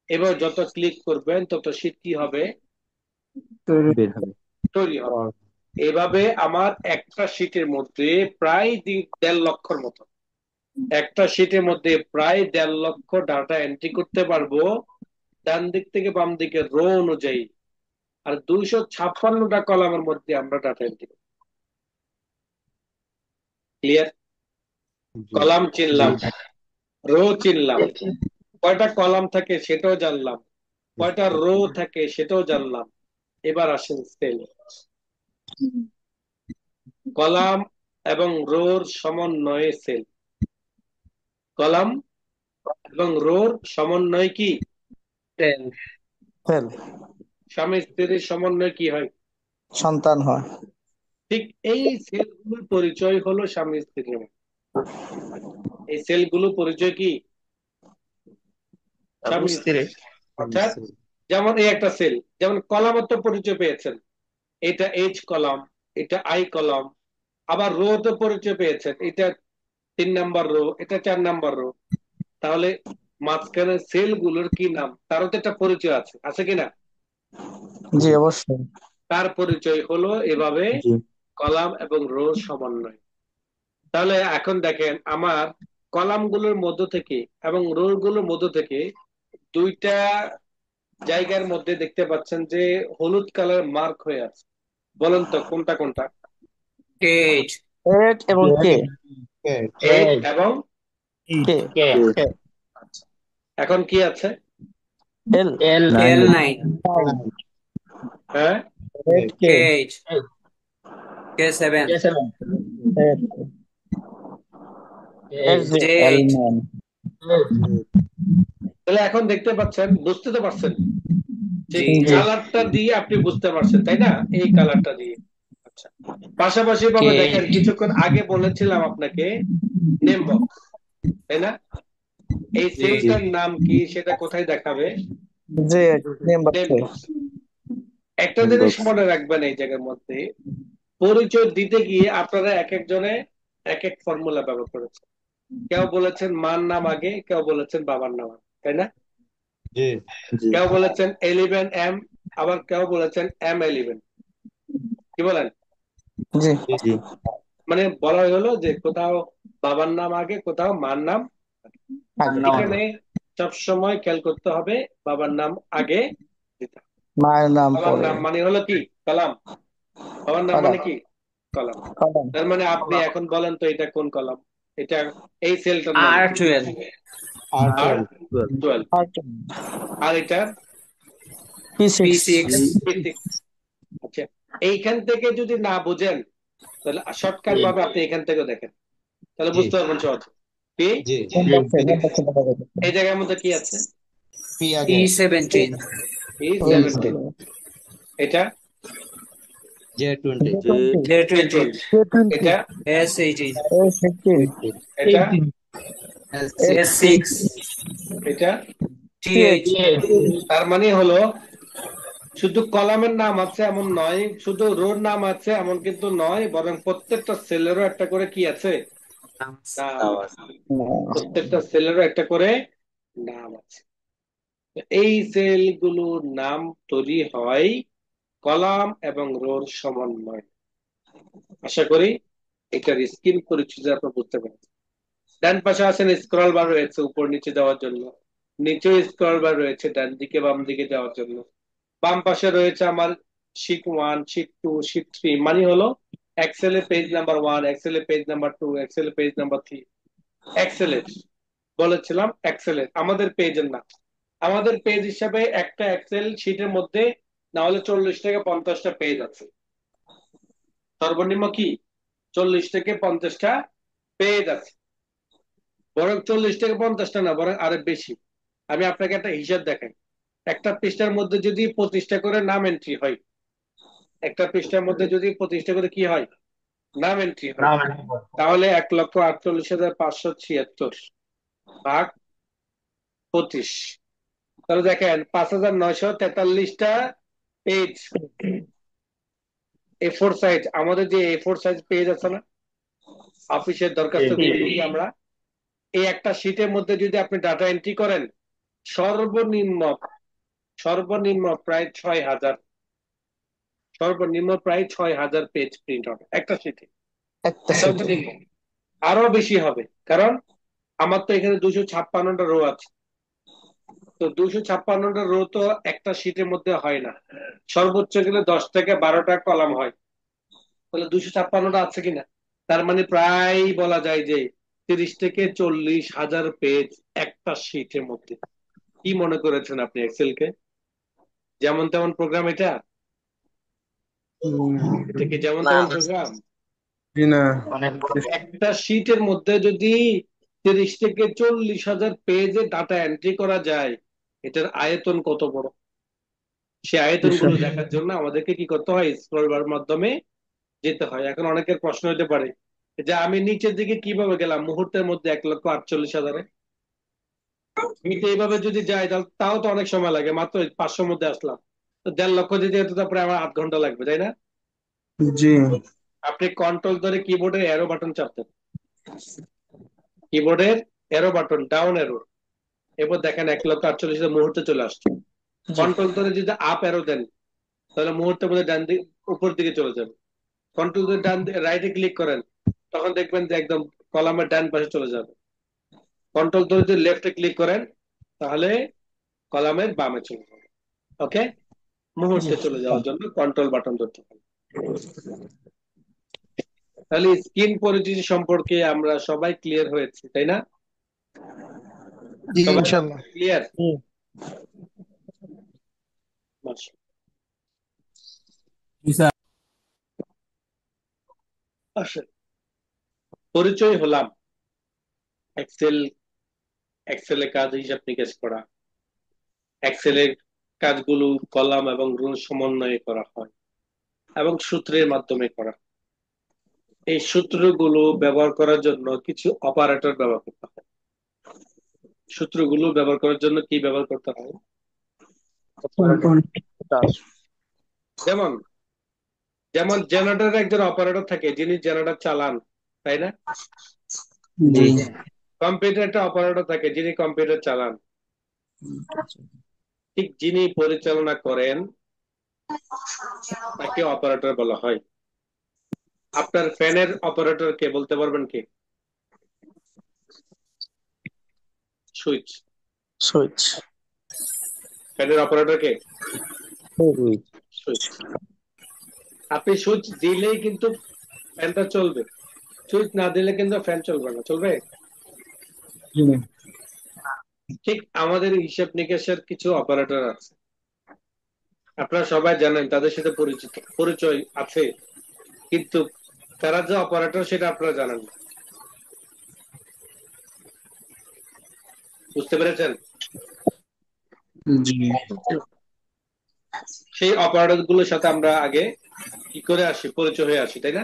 এবার যত ক্লিক করবেন তত শিট কি হবে? বের হবে। তৈরি হবে। এভাবে আমার একটা শিটের মধ্যে প্রায় 1.5 লক্ষর মতো, একটা শিটের মধ্যে প্রায় 1.5 লক্ষ ডাটা এন্ট্রি করতে পারবো, ডান দিক থেকে বাম দিকে রো অনুযায়ী। আর 256টা কলামের মধ্যে আমরা ডাটা এন্ট্রি করি। ক্লিয়ার? কলাম চিনলাম, রো চিনলাম, কয়টা কলাম থাকে সেটাও জানলাম, কয়টা রো থাকে সেটাও জানলাম। এবার আসেন সেল। কলাম এবং রোর সমন্বয়ে সেল। কলাম এবং রোর সমন্বয় কি? সেল। স্বামী স্ত্রীর সমন্বয় কি হয়? সন্তান হয়। ঠিক এই সেলগুলোর পরিচয় হলো স্বামী স্ত্রীর মধ্যে। এই সেলগুলো পরিচয় কি? স্বামী স্ত্রী। অর্থাৎ যেমন এই একটা সেল, যেমন কলামত্ব পরিচয় পেয়েছেন, এটা এইচ কলাম, এটা আই কলাম। আবার রো তো পরিচয় পেয়েছেন, এটা 3 নাম্বার রো, এটা 4 নাম্বার রো। তাহলে মাঝখানে সেল গুলোর কি নাম, তারও তো একটা পরিচয় আছে, আছে কিনা? জি অবশ্যই। তার পরিচয় হলো এভাবে জি কলাম এবং রো সমন্বয়। তাহলে এখন দেখেন আমার কলামগুলোর মধ্য থেকে এবং রো গুলোর মধ্য থেকে দুইটা জায়গার মধ্যে দেখতে পাচ্ছেন যে হলুদ কালার মার্ক হয়ে আছে। বলেন তো কোনটা কোনটা? এইট এবং কে। এইট এবং কে। কে আচ্ছা, এখন কি আছে? এল। 9 হ্যাঁ, এইট কে। K7 এইট এর যে এল J8 ম্যান। তাহলে এখন দেখতে পাচ্ছেন, বুঝতে তো পারছেন যে জি জি। কালারটা দিয়ে আপনি বুঝতে পারছেন, তাই না? এই কালারটা দিয়ে। আচ্ছা, পাশাপাশি ভাবে কে। দেখেন কিছুক্ষণ আগে বলেছিলাম আপনাকে নেম বক্স, তাই না? এই সেলটার নাম কি সেটা কোথায় দেখাবে? যে নেম নেম বক্সে। বক্স। একটা জিনিস মনে রাখবেন এই জায়গার মধ্যে, পরিচয় দিতে গিয়ে আপনারা এক একজনে এক এক ফর্মুলা ব্যবহার করেছেন। কেউ বলেছেন মার নাম আগে, কেউ বলেছেন বাবার নাম আগে, তাই না? জি জি কেউ বলেছেন 11M, আবার কেউ বলেছেন M11। কি বলেন? জি জি মানে বলা হলো যে কোথাও বাবার নাম আগে, কোথাও মার নাম আগে। এখানে সবসময় খেয়াল করতে হবে বাবার নাম আগে দিতে হবে। মায়ের নাম বাবার পড়ে। নাম মানে হলো কি? কলাম। বাবার নাম কলাম। মানে কি? কলাম। কলাম। তার মানে আপনি এখন বলেন তো এটা কোন কলাম? এটা এই সেলটার নাম কি? R12 আর আর 12 12। আর এটা P6 P6 P6। আচ্ছা, এইখান থেকে যদি না বুঝেন তাহলে শর্টকাট ভাবে আপনি এখান থেকে দেখেন, তাহলে জি বুঝতে পারবেন সহজ। কি জি নেম বক্সে দেখা যাবে। এই জায়গার মধ্যে কি আছে? পি আগে P17 P17। এটা J20, J20, J20, J20, এটা S18, A15, এটা 18, S6, এটা TH, TH, তার মানে হলো শুধু কলামের নাম আছে এমন নয়, শুধু রোর নাম আছে এমন কিন্তু নয়, বরং প্রত্যেকটা সেলেরও একটা করে কি আছে, নাম আছে। প্রত্যেকটা সেলেরও একটা করে নাম আছে। এই সেলগুলোর নাম তৈরি হয় কলাম এবং রোর সমন্বয়। আশা করি এটার স্ক্রিন পরিচিতি আপনারা বুঝতে পারছেন। ডান পাশে আছেন স্ক্রল বার রয়েছে উপর নিচে দেওয়ার জন্য, নিচেও স্ক্রল বার রয়েছে ডান দিকে বাম দিকে যাওয়ার জন্য। বাম পাশে রয়েছে আমার শিট 1, শিট 2, শিট 3, মানে হলো এক্সেল এর পেজ নাম্বার 1, এক্সেল এর পেজ নাম্বার 2, এক্সেল এর পেজ নাম্বার 3। এক্সেল এর বলেছিলাম, এক্সেল এর আমাদের পেজের না। আমাদের পেজ হিসাবে একটা এক্সেল শিটের মধ্যে না হলে 40 থেকে 50টা পেজ আছে। সর্বনিম্ন কি 40 থেকে 50টা পেজ আছে, বরং 40 থেকে 50টা না, বরং আরো বেশি। আমি আপনাকে একটা হিসাব দেখাই। একটা পৃষ্ঠার মধ্যে যদি 25টা করে নাম এন্ট্রি হয়, একটা পৃষ্ঠার মধ্যে যদি 25টা করে কি হয়, নাম এন্ট্রি হয়, তাহলে 1,48,576 ভাগ 25, তাহলে দেখেন 5,943টা পেজ A4 সাইজ। আমাদের যে A4 সাইজ পেজ আছে না অফিসের দরখাস্ত আমরা, এই একটা শীটের মধ্যে যদি আপনি ডাটা এন্ট্রি করেন, সর্বনিম্ন সর্বনিম্ন প্রায় 6,000, সর্বনিম্ন প্রায় 6,000 পেজ প্রিন্ট হবে একটা শীটে। একটা sheet। সর্বনিম্ন আরো বেশি হবে, কারণ আমার তো এখানে 256টা রো আছে। তো 256টা রো তো একটা শীটের মধ্যে হয় না, সর্বোচ্চ গেলে 10 থেকে 12টা কলাম হয়। তাহলে 256টা আছে কিনা, তার মানে প্রায় বলা যায় যে 30 থেকে 40,000 পেজ একটা শীটের মধ্যে। কি মনে করেছেন আপনি এক্সেল কে যেমন তেমন প্রোগ্রাম? এটা এটা কি যেমন তেমন প্রোগ্রাম? জি না, অনেক বড়। একটা শীটের মধ্যে যদি 30 থেকে 40,000 পেজে ডাটা এন্ট্রি করা যায়, এটার আয়তন কত বড়। সে আয়তন গুলো দেখার জন্য আমাদেরকে কি করতে হয়, স্ক্রল বার মাধ্যমে যেতে হয়। এখন অনেকের প্রশ্ন হতে পারে যে আমি নিচের দিকে কিভাবে গেলাম মুহূর্তের মধ্যে 1,48,000-এ। আমি তো এইভাবে যদি যাই তাও তো অনেক সময় লাগে, মাত্র 500 মধ্যে আসলাম। তো 1.5 লক্ষ যদি যেতে তারপরে আমার 8 ঘন্টা লাগবে, তাই না? জি আপনি কন্ট্রোল ধরে কিবোর্ডের অ্যারো বাটন চাপতেন, কিবোর্ডের অ্যারো বাটন ডাউন অ্যারো, এরপর দেখেন 1,48,000 মুহূর্তে চলে আসছে। কন্ট্রোল ধরে যদি আপ অ্যারো দেন তাহলে মুহূর্তের মধ্যে ডান দিকে উপর দিকে চলে যাবে। কন্ট্রোল ধরে ডান রাইটে ক্লিক করেন তখন দেখবেন যে একদম কলামের ডান পাশে চলে যাবে। কন্ট্রোল ধরে যদি লেফটে ক্লিক করেন তাহলে কলামের বামে চলে যাবে। ওকে, মুহূর্তে চলে যাওয়ার জন্য কন্ট্রোল বাটন ধরতে হবে। তাহলে স্ক্রিন পরিচিতি সম্পর্কে আমরা সবাই ক্লিয়ার হয়েছি, তাই না? জি সবাই ইনশাল্লাহ। ক্লিয়ার? জি স্যার। আসলে পরিচয় হলাম। এক্সেল, এক্সেলে কাজ হিসাব নিকাশ করা, এক্সেলের কাজগুলো কলাম এবং রো সমন্বয়ে করা হয় এবং সূত্রের মাধ্যমে করা। এই সূত্রগুলো ব্যবহার করার জন্য কিছু অপারেটর ব্যবহার করতে হয়। সূত্রগুলো ব্যবহার করার জন্য কি ব্যবহার করতে হয়? যেমন যেমন জেনারেটরের একজন অপারেটর থাকে যিনি জেনারেটর চালান, তাই না? জি কম্পিউটার একটা অপারেটর থাকে যিনি কম্পিউটার চালান। ঠিক যিনি পরিচালনা করেন তাকে অপারেটর বলা হয়। আপনার ফ্যানের অপারেটর কে বলতে পারবেন কি? সুইচ। সুইচ। ফ্যানের অপারেটর কে? সুইচ। আপনি সুইচ দিলেই কিন্তু ফ্যানটা চলবে, সুইচ না দিলে কিন্তু ফ্যান চলবে না। চলবে? ঠিক আমাদের হিসাব নিকাশের কিছু অপারেটর আছে, আপনারা সবাই জানেন, তাদের সাথে পরিচয় আছে, কিন্তু তারা যে অপারেটর সেটা আপনারা জানেন না। বুঝতে পেরেছেন? জি সেই অপারেটর গুলোর সাথে আমরা আগে কি করে আসি, পরিচয় হয়ে আসি, তাই না?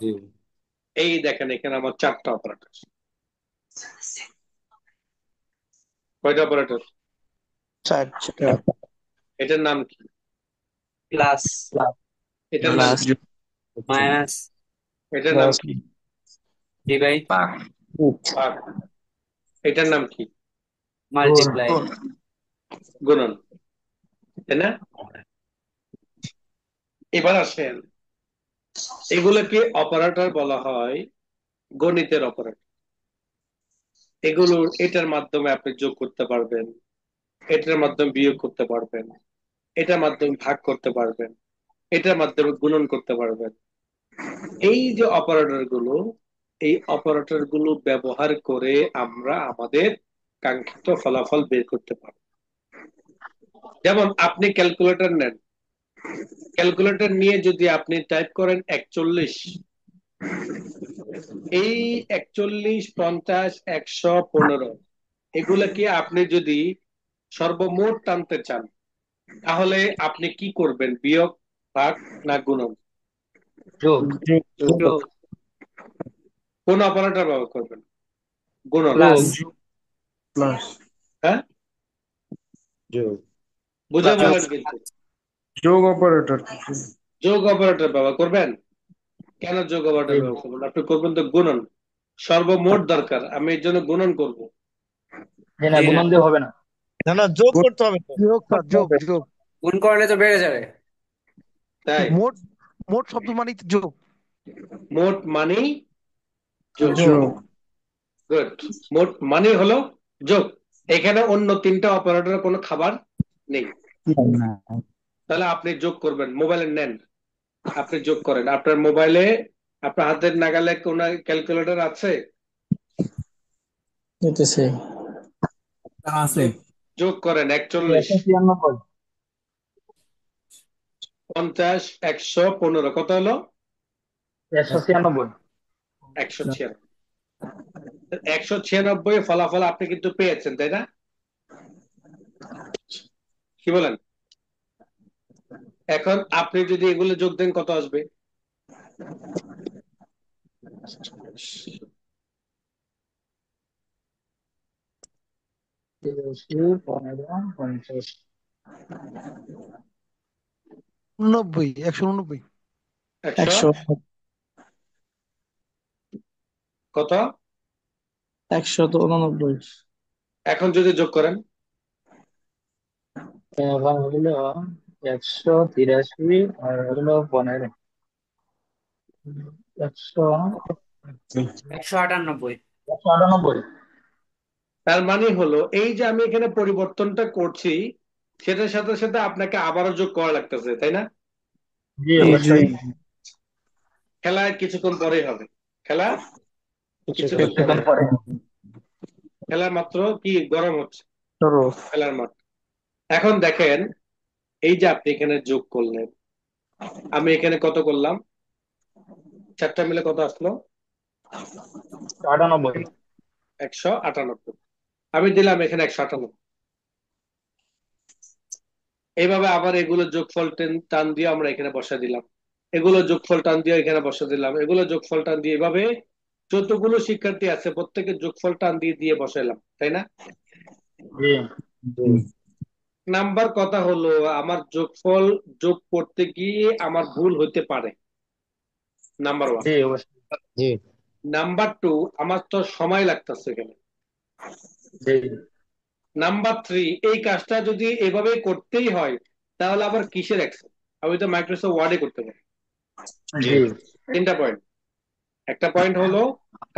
জি এই দেখেন এখানে আমার 4টা অপারেটর। কয়টা অপারেটর? 4টা। এটার নাম কি? প্লাস, এটার নাম প্লাস, কি? মাইনাস, এটার নাম প্লাস, কি? ডিভাইড, ভাগ। এটার নাম কি? মাল্টিপ্লাই। গুণন, তাই না? এবার আসেন, এগুলোকে অপারেটর বলা হয়, গণিতের অপারেটর। এগুলোর এটার মাধ্যমে আপনি যোগ করতে পারবেন, এটার মাধ্যমে বিয়োগ করতে পারবেন, এটার মাধ্যমে ভাগ করতে পারবেন, এটার মাধ্যমে গুণন করতে পারবেন। এই যে অপারেটর গুলো, এই অপারেটর গুলো ব্যবহার করে আমরা আমাদের কাঙ্ক্ষিত ফলাফল বের করতে পারবো। যেমন আপনি ক্যালকুলেটর নেন, ক্যালকুলেটর নিয়ে যদি আপনি টাইপ করেন 41, এই 41, 50, 100, 15 এগুলাকে আপনি যদি সর্বমোট টানতে চান, তাহলে আপনি কি করবেন? বিয়োগ, ভাগ না গুণন? যোগ, যোগ, কোন অপারেটর ব্যবহার করবেন? গুণন। প্লাস, প্লাস, হ্যাঁ, যোগ বুঝে প্লাস, বলেন কিন্তু। যোগ অপারেটর। যোগ অপারেটর ব্যবহার করবেন। কেন যোগ অপারেটর ব্যবহার করবেন? আপনি করবেন তো গুণন। সর্বমোট দরকার, আমি এর জন্য গুণন করবো। না, এই না, গুণন দিয়ে হবে না, না না, যোগ করতে হবে তো। যোগ স্যার, যোগ যোগ। গুণ করলে তো বেড়ে যাবে। তাই মোট মোট শব্দ মানেই তো যোগ। মোট মানেই যোগ। যোগ। গুড। মোট মানে হলো যোগ। এখানে অন্য 3টা অপারেটরের কোনো খাবার নেই। না, তাহলে আপনি যোগ করবেন, মোবাইলে নেন, আপনি যোগ করেন। আপনার মোবাইলে, আপনার হাতের নাগালে কোন ক্যালকুলেটর আছে? নিতেছে আছে যোগ যোগ করেন 41, 193, 50, 100, 15 কত হলো? 196। 196। 196 ফলাফল আপনি কিন্তু পেয়েছেন, তাই না? কি বলেন? এখন আপনি যদি এগুলো যোগ দেন কত আসবে? তিরাশি, 15, 50, 89, 189। 100 100, কত? 189। এখন যদি যোগ করেন, এবার হলো 183 আর হলো 15, 100, 198, 198। তার মানে হলো এই যে আমি এখানে পরিবর্তনটা করছি, সেটার সাথে সাথে আপনাকে আবারও যোগ করা লাগতেছে, তাই না? জি জি, অবশ্যই। খেলা কিছুক্ষণ পরেই হবে, খেলা কিছুক্ষণ পরে কিছুক্ষণ হবে। পরে। খেলা মাত্র কি গরম হচ্ছে ধরো খেলার মাঠ। এখন দেখেন, এই যে আপনি এখানে যোগ করলেন, আমি এখানে কত করলাম? 4টা মিলে কত আসলো? 98। 198। আমি দিলাম এখানে 198। এইভাবে আবার এগুলো যোগফল টান দিয়ে আমরা এখানে বসা দিলাম, এগুলো যোগফল টান দিয়ে এখানে বসা দিলাম, এগুলো যোগফল টান দিয়ে, এভাবে যতগুলো শিক্ষার্থী আছে প্রত্যেকের যোগফল টান দিয়ে দিয়ে বসাইলাম, তাই না? জি নাম্বার কথা হলো, আমার যোগফল যোগ করতে গিয়ে আমার ভুল হতে পারে, নাম্বার 1। জি অবশ্যই। জি নাম্বার 2, আমার তো সময় লাগতেছে এখানে। জি নাম্বার 3, এই কাজটা যদি এভাবে করতেই হয়, তাহলে আবার কিসের এক্সেল? আমি তো মাইক্রোসফট ওয়ার্ডে করতে পারি। জি জি 3টা পয়েন্ট। একটা পয়েন্ট হলো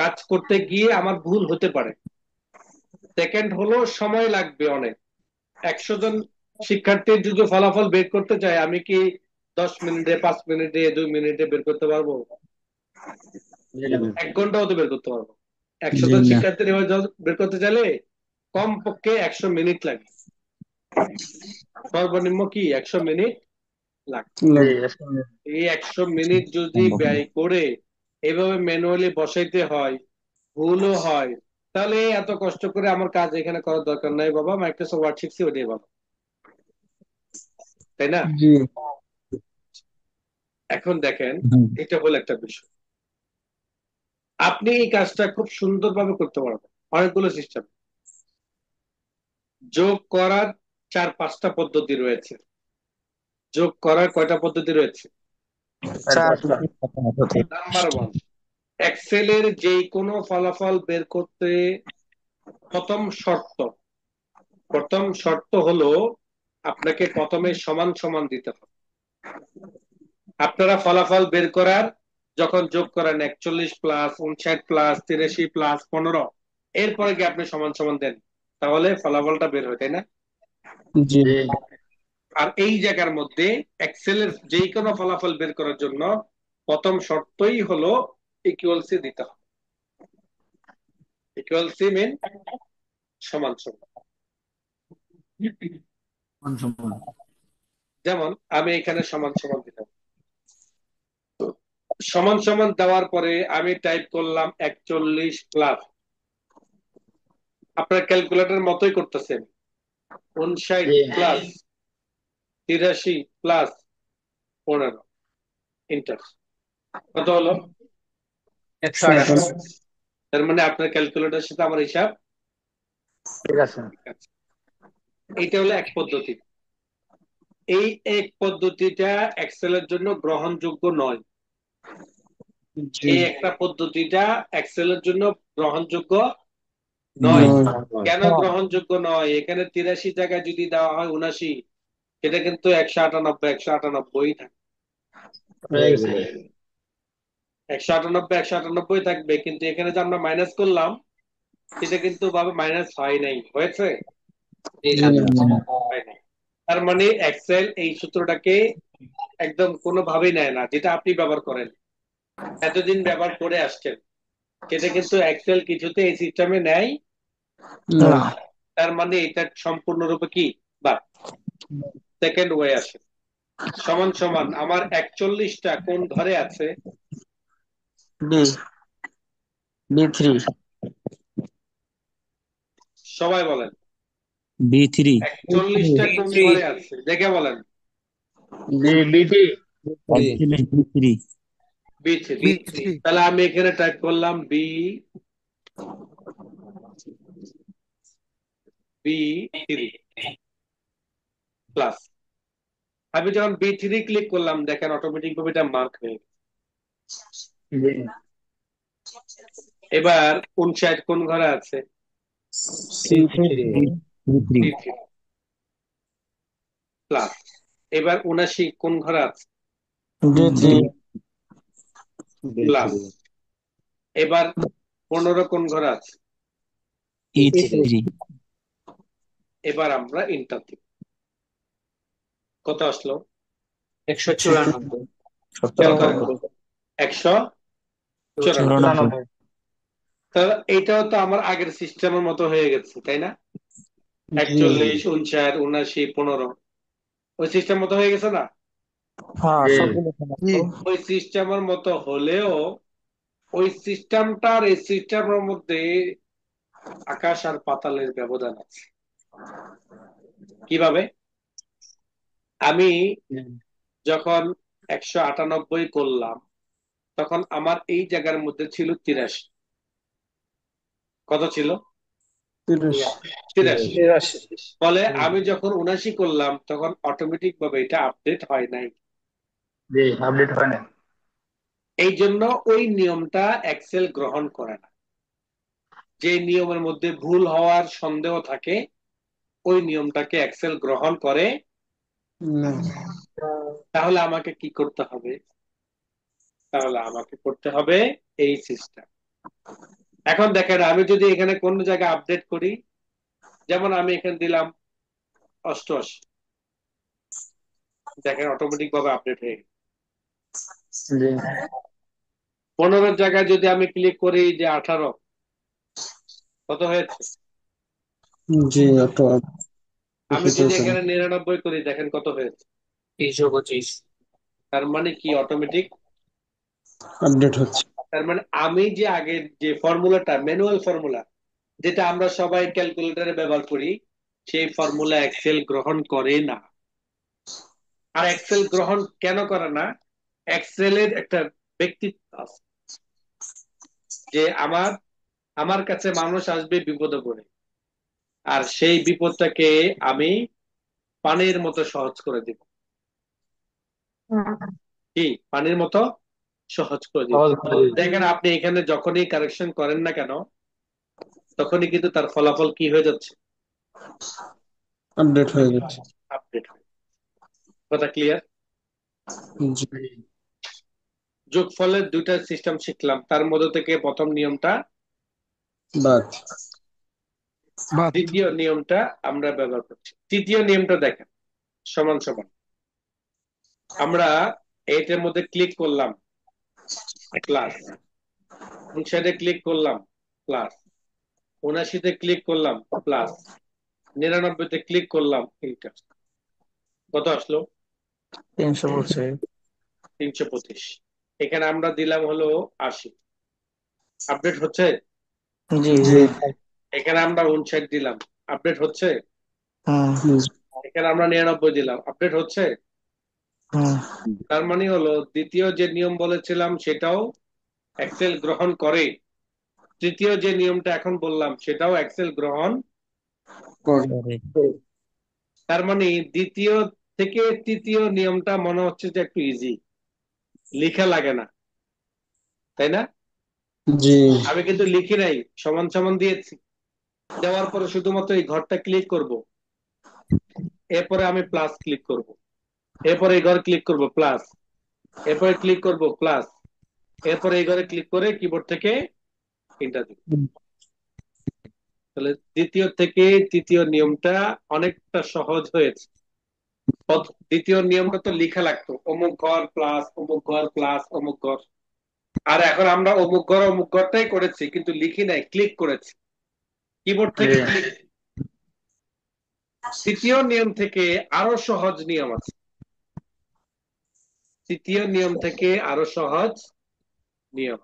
কাজ করতে গিয়ে আমার ভুল হতে পারে। সেকেন্ড হলো সময় লাগবে অনেক। 100 জন শিক্ষার্থীর যদি ফলাফল বের করতে চাই, আমি কি 10 মিনিটে, 5 মিনিটে, 2 মিনিটে বের করতে পারবো? জি না। 1 ঘন্টাও তো বের করতে পারবো। 100 জি জন না, শিক্ষার্থীর এভাবে বের করতে চাইলে কমপক্ষে 100 মিনিট লাগে। সর্বনিম্ন কি 100 মিনিট লাগে। জি এই 100 মিনিট যদি ব্যয় করে এভাবে ম্যানুয়ালি বসাইতে হয়, ভুলও হয়, তাহলে এত কষ্ট করে আমার কাজ এখানে করার দরকার নাই বাবা, মাইক্রোসফট ওয়ার্ড শিখছি ওটাই বাবা, তাই না? জি এখন দেখেন, এটা হলো একটা বিষয়। আপনি এই কাজটা খুব সুন্দরভাবে করতে পারবেন অনেকগুলো সিস্টেম। যোগ করার 4-5টা পদ্ধতি রয়েছে। যোগ করার কয়টা পদ্ধতি রয়েছে? চার নাম্বার 1, এক্সেলের যে কোনো ফলাফল বের করতে প্রথম শর্ত হলো আপনাকে প্রথমে সমান সমান দিতে হবে। আপনারা ফলাফল বের করার যখন যোগ করেন 41 প্লাস 59 প্লাস 83 প্লাস 15, এরপরে কি আপনি সমান সমান দেন, তাহলে ফলাফলটা বের হয়, তাই না? জি জি আর এই জায়গার মধ্যে এক্সেলের যে কোনো ফলাফল বের করার জন্য প্রথম শর্তই হলো ইকুয়ালসি দিতে হবে। ইকুয়ালসি মিন সমান সমান। যেমন আমি এখানে সমান সমান দিলাম, সমান সমান দেওয়ার পরে আমি টাইপ করলাম 41 প্লাস, আপনার ক্যালকুলেটর মতোই করতেছেন 59 জি প্লাস 83 প্লাস 15, ইন্টার। কত হলো? 158। তার মানে আপনার ক্যালকুলেটরের সাথে আমার হিসাব ঠিক আছে ঠিক আছে। এইটা হলো এক পদ্ধতি। এই এক পদ্ধতিটা এক্সেলের জন্য গ্রহণযোগ্য নয়। এই একটা পদ্ধতিটা এক্সেলের জন্য গ্রহণযোগ্য নয়। কেন গ্রহণযোগ্য নয়? এখানে 83 জায়গায় যদি দেওয়া হয় 79, সেটা কিন্তু 198 থাকে। হয়ে গেছে 198 থাকবে, কিন্তু এখানে যে আমরা মাইনাস করলাম সেটা কিন্তু ভাবে মাইনাস হয় নাই, হয়েছে? হয় নাই। তার মানে এক্সেল এই সূত্রটাকে একদম কোনোভাবেই নেয় না, যেটা আপনি ব্যবহার করেন, এতদিন ব্যবহার করে আসছেন, সেটা কিন্তু এক্সেল কিছুতে এই সিস্টেমে নেয় না না। তার মানে এটা সম্পূর্ণরূপে কি বা সেকেন্ড ওয়ে আসে। সমান সমান আমার 41টা কোন ঘরে আছে? বি B3 সবাই বলেন, B3 41টা কোন ঘরে আছে দেখে বলেন। জি বিটি B3 B3। তাহলে আমি এখানে টাইপ করলাম B3 প্লাস। আমি যখন B3 ক্লিক করলাম, দেখেন অটোমেটিক ভাবে এটা মার্ক হয়ে গেছে। জি এবার 59 কোন ঘরে আছে? B3 B3 plus. এবার 79 কোন ঘরে আছে? B3 plus. এবার 15 কোন ঘরে আছে? E3 এবার আমরা ইন্টার দিব। কত আসলো? 194 খেয়াল করেন, 194। তো এইটাও তো আমার আগের সিস্টেমের মতো হয়ে গেছে, তাই না? 41 59 79 15 ওই সিস্টেম মতো হয়ে গেছে না? হ্যাঁ জি সবগুলো ওই সিস্টেমের মতো হলেও ওই সিস্টেমটার এই সিস্টেমের মধ্যে আকাশ আর পাতালের ব্যবধান আছে। কিভাবে? আমি যখন 198 করলাম, তখন আমার এই জায়গার মধ্যে ছিল 83। কত ছিল? 83। ফলে আমি যখন 79 করলাম, তখন অটোমেটিক ভাবে এটা আপডেট হয় নাই। জি আপডেট হয় না এই জন্য ওই নিয়মটা এক্সেল গ্রহণ করে না। যে নিয়মের মধ্যে ভুল হওয়ার সন্দেহ থাকে, ওই নিয়মটাকে এক্সেল গ্রহণ করে না। তাহলে আমাকে কি করতে হবে? তাহলে আমাকে করতে হবে এই সিস্টেম। এখন দেখেন, আমি যদি এখানে কোন জায়গায় আপডেট করি, যেমন আমি এখানে দিলাম 88, দেখেন অটোমেটিক ভাবে আপডেট হয়ে গেছে। জি 15 জায়গায় যদি আমি ক্লিক করি যে 18, কত হয়েছে? জি আমি যদি এখানে 99 করি, দেখেন কত হয়েছে? 325 তার মানে কি অটোমেটিক আপডেট হচ্ছে। তার মানে আমি যে আগের যে ফর্মুলাটা, ম্যানুয়াল ফর্মুলা, যেটা আমরা সবাই ক্যালকুলেটরে ব্যবহার করি, সেই ফর্মুলা এক্সেল গ্রহণ করে না। আর এক্সেল গ্রহণ কেন করে না? এক্সেলের একটা ব্যক্তিত্ব আছে যে আমার আমার কাছে মানুষ আসবে বিপদে পড়ে, আর সেই বিপদটাকে আমি পানির মতো সহজ করে দিব। কি পানির মতো সহজ করে দিব। সহজ করে দিই। দেখেন আপনি এখানে যখনই কারেকশন করেন না কেন, তখনই কিন্তু তার ফলাফল কি হয়ে যাচ্ছে? আপডেট হয়ে যাচ্ছে। আপডেট হয়ে। কথা ক্লিয়ার? জি। যোগফলের দুইটা সিস্টেম শিখলাম, তার মধ্যে থেকে প্রথম নিয়মটা, বাদ। বাদ। দ্বিতীয় নিয়মটা আমরা ব্যবহার করছি। তৃতীয় নিয়মটা দেখেন, সমান সমান। আমরা এইটার মধ্যে ক্লিক করলাম প্লাস, 59-এ ক্লিক করলাম প্লাস, 79-তে ক্লিক করলাম প্লাস, 99-তে ক্লিক করলাম ইন্টার। কত আসলো? 300 বলছে। 325। এখানে আমরা দিলাম হলো 80। আপডেট হচ্ছে? জি জি। জি। এখানে আমরা 59 দিলাম, আপডেট হচ্ছে? হুম এখানে আমরা 99 দিলাম, আপডেট হচ্ছে? হুম। তার মানে হলো দ্বিতীয় যে নিয়ম বলেছিলাম সেটাও এক্সেল গ্রহণ করে, তৃতীয় যে নিয়মটা এখন বললাম সেটাও এক্সেল গ্রহণ। করে। তার মানে দ্বিতীয় থেকে তৃতীয় নিয়মটা মনে হচ্ছে যে একটু ইজি, লেখা লাগে না, তাই না? জি। আমি কিন্তু লিখি নাই, সমান সমান দিয়েছি, দেওয়ার পরে শুধুমাত্র এই ঘরটা ক্লিক করব, এরপরে আমি প্লাস ক্লিক করব, এরপরে এই ঘরে ক্লিক করব প্লাস, এরপরে ক্লিক করব প্লাস, এরপরে এই ঘরে ক্লিক করে কিবোর্ড থেকে এন্টার দিব। তাহলে দ্বিতীয় থেকে তৃতীয় নিয়মটা অনেকটা সহজ হয়েছে। দ্বিতীয় নিয়মটা তো লেখা লাগতো, অমুক ঘর প্লাস অমুক ঘর প্লাস অমুক ঘর, আর এখন আমরা অমুক ঘরটাই করেছি কিন্তু লিখি নাই, ক্লিক করেছি কিবোর্ড থেকে জি। ক্লিক। তৃতীয় নিয়ম থেকে আরো সহজ নিয়ম আছে, তৃতীয় নিয়ম থেকে আরো সহজ নিয়ম,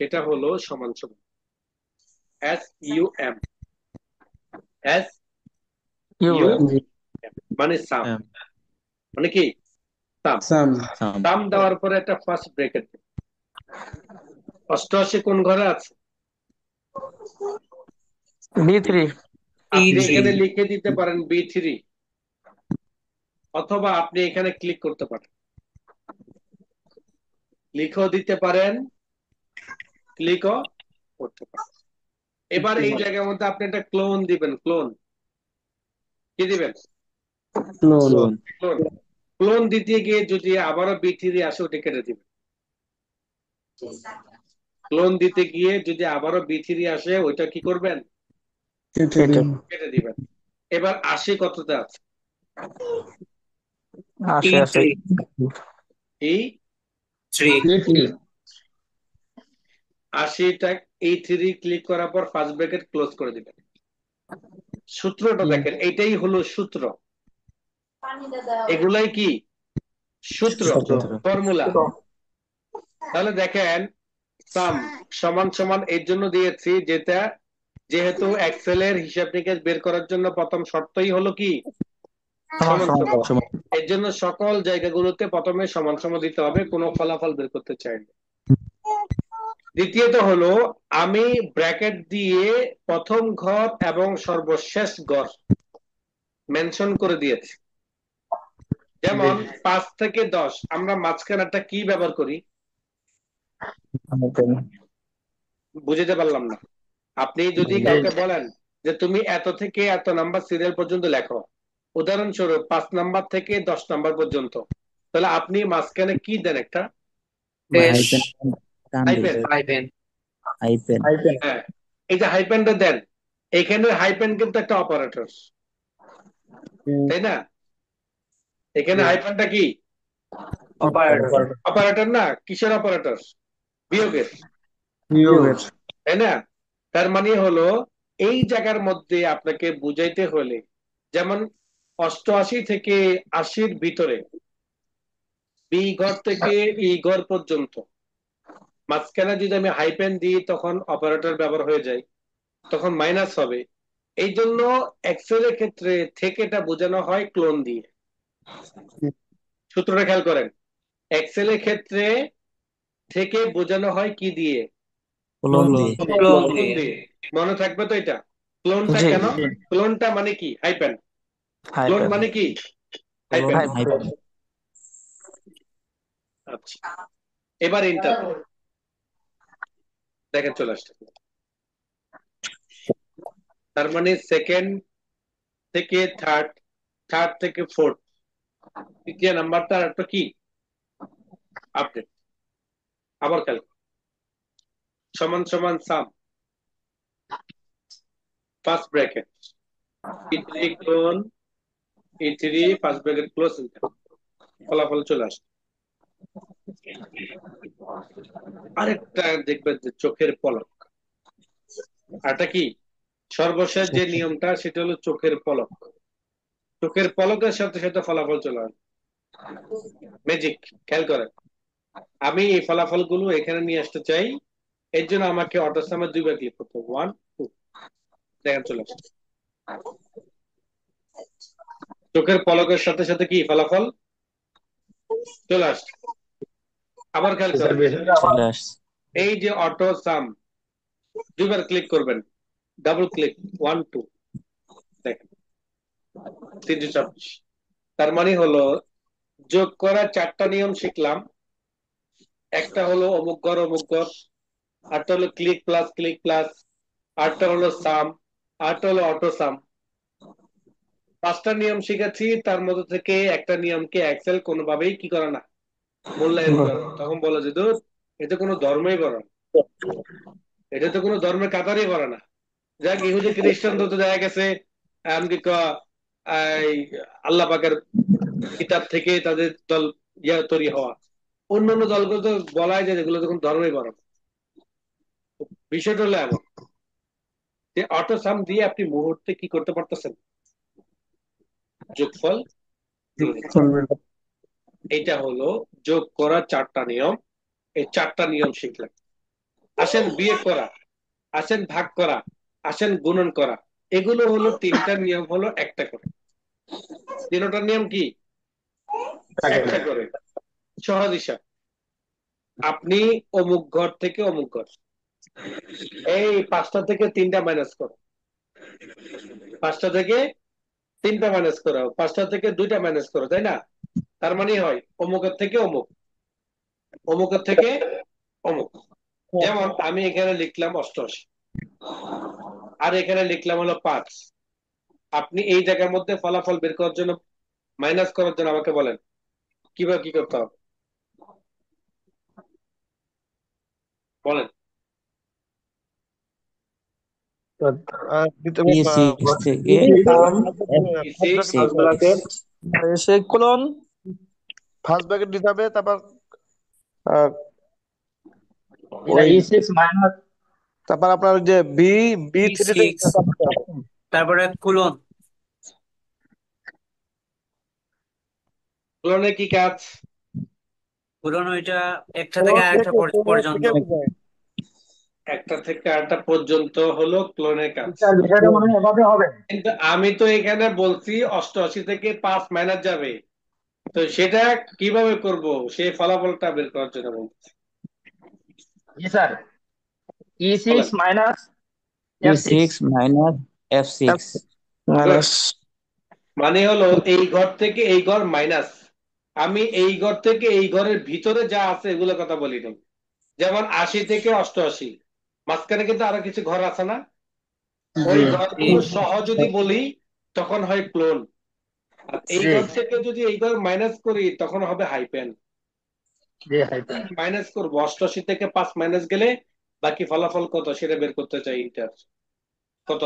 এটা হলো সমান সমান। SUM, SUM জি। মানে সাম, মানে কি সাম। সাম। সাম দেওয়ার পরে একটা ফার্স্ট ব্র্যাকেট। 88 কোন ঘরে আছে? B3। আপনি E3 এখানে লিখে দিতে পারেন B3, অথবা আপনি এখানে ক্লিক করতে পারেন, লিখেও দিতে পারেন, ক্লিকও করতে পারেন। এবার এই জায়গার মধ্যে আপনি একটা ক্লোন দিবেন, ক্লোন কি দিবেন? ক্লোন। ক্লোন। ক্লোন দিতে গিয়ে যদি আবারও B3 আসে ওটা কেটে দিবেন। ক্লোন দিতে গিয়ে যদি আবারও B3 আসে ওইটা কি করবেন? কেটে দিন। কেটে দিবেন। এবার 80 কততে আছে? আসে আসে। এই 3 80টা E3 ক্লিক করার পর ফার্স্ট ব্র্যাকেট ক্লোজ করে দিবেন। সূত্রটা দেখেন, এইটাই হলো সূত্র, এগুলাই কি সূত্র, ফর্মুলা। তাহলে দেখেন সাম সমান সমান এর জন্য দিয়েছি যেটা, যেহেতু এক্সেলের হিসাব নিকেশ বের করার জন্য প্রথম শর্তই হলো কি সমান সমান। এর জন্য সকল জায়গাগুলোতে প্রথমে সমান সমান দিতে হবে, কোনো ফলাফল বের করতে চাই না। দ্বিতীয়ত হলো আমি ব্র্যাকেট দিয়ে প্রথম ঘর এবং সর্বশেষ ঘর মেনশন করে দিয়েছি। যেমন 5 থেকে 10 আমরা মাঝখানেরটা কি ব্যবহার করি? বুঝতে পারলাম না। আপনি যদি কাউকে বলেন যে তুমি এত থেকে এত নাম্বার সিরিয়াল পর্যন্ত লেখো, উদাহরণস্বরূপ 5 নাম্বার থেকে 10 নাম্বার পর্যন্ত, তাহলে আপনি মাঝখানে কি দেন? একটা হাইপেন। হ্যাঁ, এই যে হাইপেনটা দেন, এখানে হাইপেন কিন্তু একটা অপারেটর, তাই না? এখানে হাইপেনটা কি অপারেটর না? কিসের অপারেটর? বিয়োগের, তাই না? তার মানে হলো এই জায়গার মধ্যে আপনাকে বুঝাইতে হলে, যেমন 88 থেকে 80-র ভিতরে বি ঘর থেকে ই ঘর পর্যন্ত মাঝখানে যদি আমি হাইপেন দিই তখন অপারেটর ব্যবহার হয়ে যায়, তখন মাইনাস হবে। এই জন্য এক্সেলের ক্ষেত্রে থেকেটা বোঝানো হয় ক্লোন দিয়ে। সূত্রটা খেয়াল করেন, এক্সেলের ক্ষেত্রে থেকে বোঝানো হয় কি দিয়ে? কোলন দিয়ে। ক্লোন ক্লোন দিয়ে। দিয়ে। মনে থাকবে তো এটা? ক্লোনটা জি। কেন? ক্লোনটা মানে কি? হাইপেন। Clone hyphen. মানে কি? Colon hyphen. হাইপেন। আচ্ছা, এবার এন্টার দেখেন চলে আসছে। তার মানে সেকেন্ড থেকে থার্ড, থার্ড থেকে ফোর্থ, তৃতীয় নাম্বারটা একটা কি আপডেট। আবার খেল সমান সমান সাম first bracket E3 clone E3 first bracket close, ফলাফল চলে আসে। আরেকটা দেখবেন যে চোখের পলক, আরটা কি সর্বশেষ যে নিয়মটা সেটা হলো চোখের পলক। চোখের পলকের সাথে সাথে ফলাফল চলে আসে। ম্যাজিক, খেয়াল করেন। আমি এই ফলাফল গুলো এখানে নিয়ে আসতে চাই, এর জন্য আমাকে অটোসামে দুইবার ক্লিক করতে হবে, 1 2, দেখেন চলে আসছে। চোখের পলকের সাথে সাথে কি ফলাফল চলে আসছে। আবার খেয়াল করেন, চলে আসছে। এই যে অটো সাম, দুইবার ক্লিক করবেন, ডাবল ক্লিক, 1 2, দেখেন 326। তার মানে হলো যোগ করার 4টা নিয়ম শিখলাম। একটা হলো অমুক ঘর অমুক ঘর, আরটা হলো ক্লিক প্লাস ক্লিক প্লাস, আরটা হলো সাম, আরটা হলো অটো সাম। 5টা নিয়ম শিখেছি, তার মধ্যে থেকে একটা নিয়মকে এক্সেল কোনোভাবেই কি করে না, মূল্যায়ন করে না। তখন বলে যে দূর, এটা কোনো ধর্মই করে না, এটা তো কোনো ধর্মের কাতারই করে না। যাক ইহুদি খ্রিস্টান তো দেখা গেছে এমনকি এই আল্লাহ পাকের কিতাব থেকে তাদের দল তৈরি হওয়া। অন্যান্য দলগুলো তো বলাই যায় যেগুলো তখন ধর্মই করে না। বিষয়টা হলো এমন যে অটো সাম দিয়ে আপনি মুহূর্তে কি করতে পারতেছেন, যোগফল দিয়ে দিচ্ছেন। এটা হলো যোগ করা 4টা নিয়ম। এই 4টা নিয়ম শিখলেন। আসেন বিয়ে করা, আসেন ভাগ করা, আসেন গুণন করা, এগুলো হলো 3টা নিয়ম, হলো একটা করে। 3টা নিয়ম কি একটা করে। সহজ হিসাব, আপনি অমুক ঘর থেকে অমুক ঘর, এই 5টা থেকে 3টা মাইনাস করো, 5টা থেকে 3টা মাইনাস করো, 5টা থেকে 2টা মাইনাস করো, তাই না? তার মানে হয় অমুকের থেকে অমুক, অমুকের থেকে অমুক। যেমন আমি এখানে লিখলাম 88, আর এখানে লিখলাম হলো 5। আপনি এই জায়গার মধ্যে ফলাফল বের করার জন্য, মাইনাস করার জন্য আমাকে বলেন কিভাবে কি করতে হবে, বলেন। E6 থেকে F6 সে কোলন ফার্স্ট ব্র্যাকেট দিতে হবে, তারপর ওই তারপর আপনার যে বি বি থ্রি E6 তারপরে কোলন। তুলনায় কি কাজ? কোলন ওইটা একটা থেকে আরেকটা পর্যন্ত। একটা থেকে আরেকটা পর্যন্ত হলো ক্লোনের কাজ। কিন্তু আমি তো এখানে বলছি 88 থেকে 5 মাইনাস যাবে, তো সেটা কিভাবে করব সেই ফলাফলটা বের করার জন্য বলছি। E6 minus F6। Good. মানে হলো এই ঘর থেকে এই ঘর মাইনাস, আমি এই ঘর থেকে এই ঘরের ভিতরে যা আছে এগুলোর কথা বলি নাই। যেমন 80 থেকে 88, মাঝখানে কিন্তু আরো কিছু ঘর আছে না, ওই ঘরগুলো সহ যদি বলি তখন হয় ক্লোন। আর এই ঘর থেকে যদি এই ঘর মাইনাস করি তখন হবে হাইপেন। মাইনাস করবো 88 থেকে 5 মাইনাস গেলে বাকি ফলাফল কত সেটা বের করতে চাই। ইন্টার কত?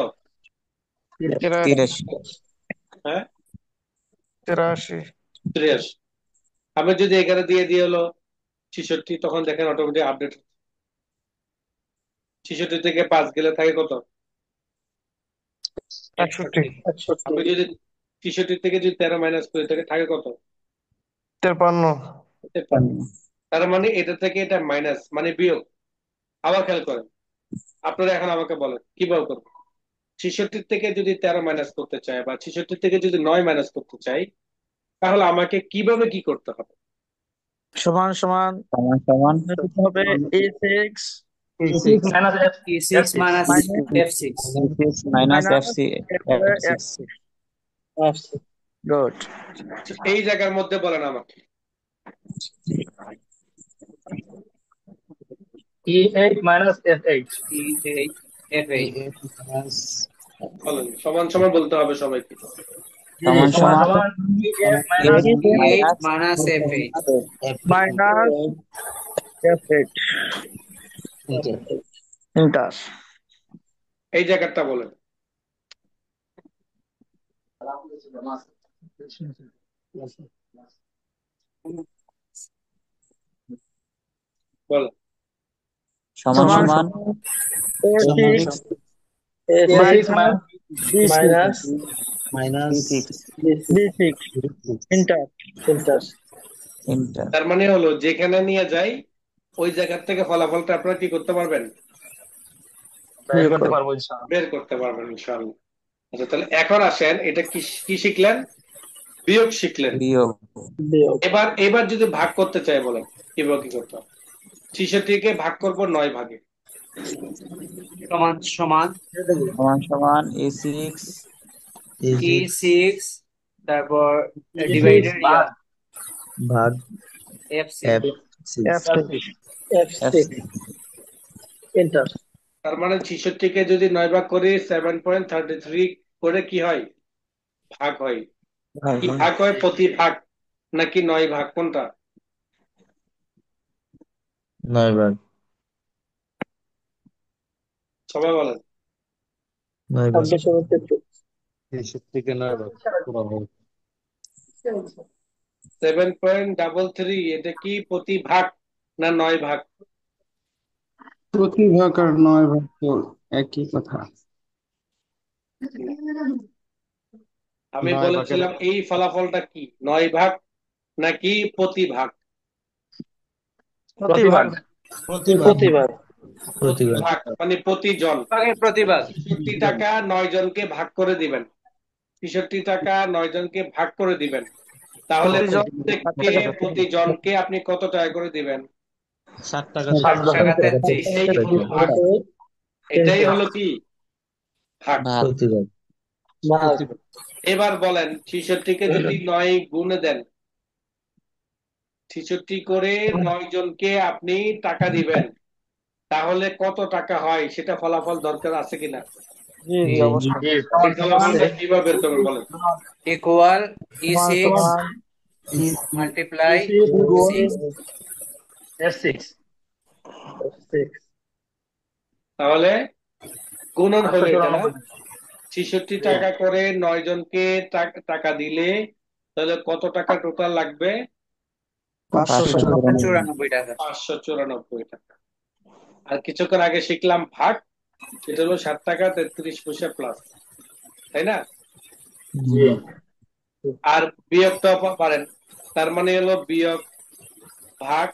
83। হ্যাঁ 83। 83। আমি যদি এখানে দিয়ে দিয়ে হলো 66, তখন দেখেন অটোমেটিক আপডেট। 66 থেকে 5 গেলে থাকে কত? 61। আমি যদি 66 থেকে যদি 13 মাইনাস করি থাকে থাকে কত? 53। 53। তার মানে এটা থেকে এটা মাইনাস মানে বিয়োগ। আবার খেয়াল করেন, আপনারা এখন আমাকে বলেন কিভাবে করবো। 66 থেকে যদি 13 মাইনাস করতে চাই বা 66 থেকে যদি 9 মাইনাস করতে চাই, তাহলে আমাকে কিভাবে কি করতে হবে? সমান সমান সমান সমান দিতে হবে A6 E6 minus E6 F6 minus minus F6 E6 minus minus F6 F6 F6 good. এই জায়গার মধ্যে বলেন আমাকে। E8 minus F8 E8 F8 A8 minus বলেন, সমান সমান বলতে হবে সবাইকে। সমান সমান সমান সমান E8 minus E8 minus minus F8 F8 minus F8 enter inter. এই জায়গাটা বলেন। বলেন। সমান সমান সমান A6 A6 minus minus minus B6 B6 inter. enter inter তার মানে হলো যেখানে নিয়ে যাই ওই জায়গার থেকে ফলাফলটা আপনারা কি করতে পারবেন? বের করতে পারবো ইনশাআল্লাহ। বের করতে পারবেন ইনশাআল্লাহ। আচ্ছা, তাহলে এখন আসেন, এটা কি কি শিখলেন? বিয়োগ শিখলেন। বিয়োগ এবার যদি ভাগ করতে চাই বলেন কিভাবে কি করতে হবে? 66 ভাগ করব 9 ভাগে। সমান সমান সমান সমান A6 E6 তারপর ডিভাইডেড ভাগ F6 F6 F6 enter তার মানে 66 যদি 9 ভাগ করি 7.33 করে কি হয়? ভাগ হয়। কি ভাগ হয়? প্রতি ভাগ নাকি 9 ভাগ, কোনটা? 9 ভাগ সবাই বলেন। 9 ভাগ 26 63 কে 9 ভাগ করা হয় 7.33 এটা কি প্রতি ভাগ না 9 ভাগ? প্রতি ভাগ আর 9 ভাগ তো একই কথা। আমি 9 ভাগের বলেছিলাম এই ফলাফলটা কি 9 ভাগ নাকি প্রতি ভাগ? প্রতিভাগ প্রতিভাগ প্রতি প্রতিভাগ ভাগ মানে প্রতিজন। ভাগের প্রতিভাগ 63 টাকা 9 জনকে ভাগ করে দিবেন। 63 টাকা 9 জনকে ভাগ করে দিবেন। তাহলে প্রতিজন প্রত্যেককে প্রতিজনকে আপনি কত টাকা করে দিবেন? 60 টাকা 60 টাকা 33 এটাই হলো ভাগ। এটাই হলো কি ভাগ। ভাগ প্রতিভাগ ভাগ এবার বলেন 66 কে যদি 9 গুণে দেন, 66 করে 9 জনকে আপনি টাকা দিবেন, তাহলে কত টাকা হয় সেটা ফলাফল দরকার আছে কিনা? জি জি অবশ্যই। এই ফলাফলটা কিভাবে বের করবেন বলেন। ইকুয়াল সমান E6 সমান মাল্টিপ্লাই গুণ 6 F6 F6 তাহলে গুণন হলো এটা না? 894 66 টাকা করে 9 জনকে টাকা দিলে তাহলে কত টাকা টোটাল লাগবে? 594 94 টাকা 594 টাকা। আর কিছুক্ষণ আগে শিখলাম ভাগ, সেটা হলো 7 টাকা 33 পয়সা প্লাস, তাই না? জি আর বিয়োগটাও পারেন, তার মানে হলো বিয়োগ ভাগ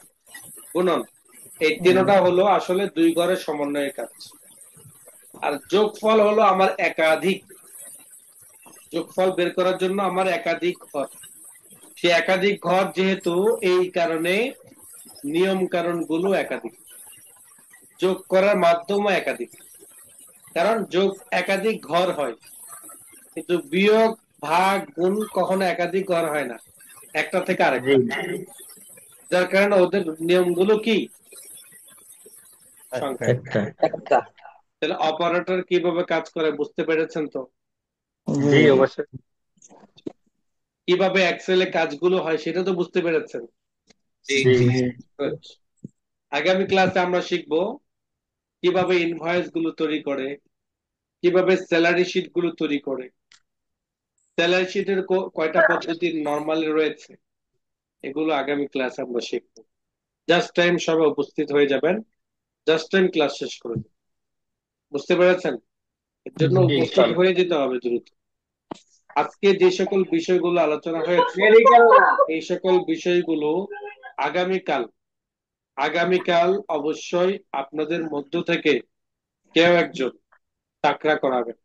গুণন, এই তিনটা হলো আসলে দুই ঘরের সমন্বয়ের কাজ। আর যোগফল হলো আমার একাধিক, যোগফল বের করার জন্য আমার একাধিক ঘর। সে একাধিক ঘর যেহেতু, এই কারণে নিয়ম কারণ গুলো একাধিক, যোগ করার মাধ্যমও একাধিক। কারণ যোগ একাধিক ঘর হয়, কিন্তু বিয়োগ ভাগ গুণ কখনো একাধিক ঘর হয় না, একটা থেকে আরেকটা। যার কারণে ওদের নিয়মগুলো কি? সংখ্যা। একটা তাহলে অপারেটর কিভাবে কাজ করে বুঝতে পেরেছেন তো? জি অবশ্যই কিভাবে এক্সেলে কাজগুলো হয় সেটা তো বুঝতে পেরেছেন। জি Good. আগামী ক্লাসে আমরা শিখবো কিভাবে ইনভয়েস গুলো তৈরি করে, কিভাবে স্যালারি শিট গুলো তৈরি করে। স্যালারি শিটের কয়টা পদ্ধতি নরমালি রয়েছে, এগুলো আগামী ক্লাসে আমরা শিখবো। জাস্ট টাইম সবাই উপস্থিত হয়ে যাবেন, জাস্ট টাইম ক্লাস শেষ করে দেবেন। বুঝতে পেরেছেন? এর জন্য জি উপস্থিত হয়ে যেতে হবে দ্রুত। আজকে যে সকল বিষয়গুলো আলোচনা হয়েছে, এই সকল বিষয়গুলো আগামীকাল আগামীকাল অবশ্যই আপনাদের মধ্য থেকে কেউ একজন টাকরা করাবেন,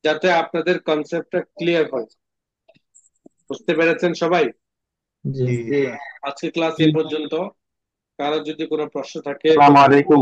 যাতে আপনাদের কনসেপ্টটা ক্লিয়ার হয়। বুঝতে পেরেছেন সবাই? জি জি আজকে ক্লাস এ পর্যন্ত। কারো যদি কোনো প্রশ্ন থাকে আসসালামু আলাইকুম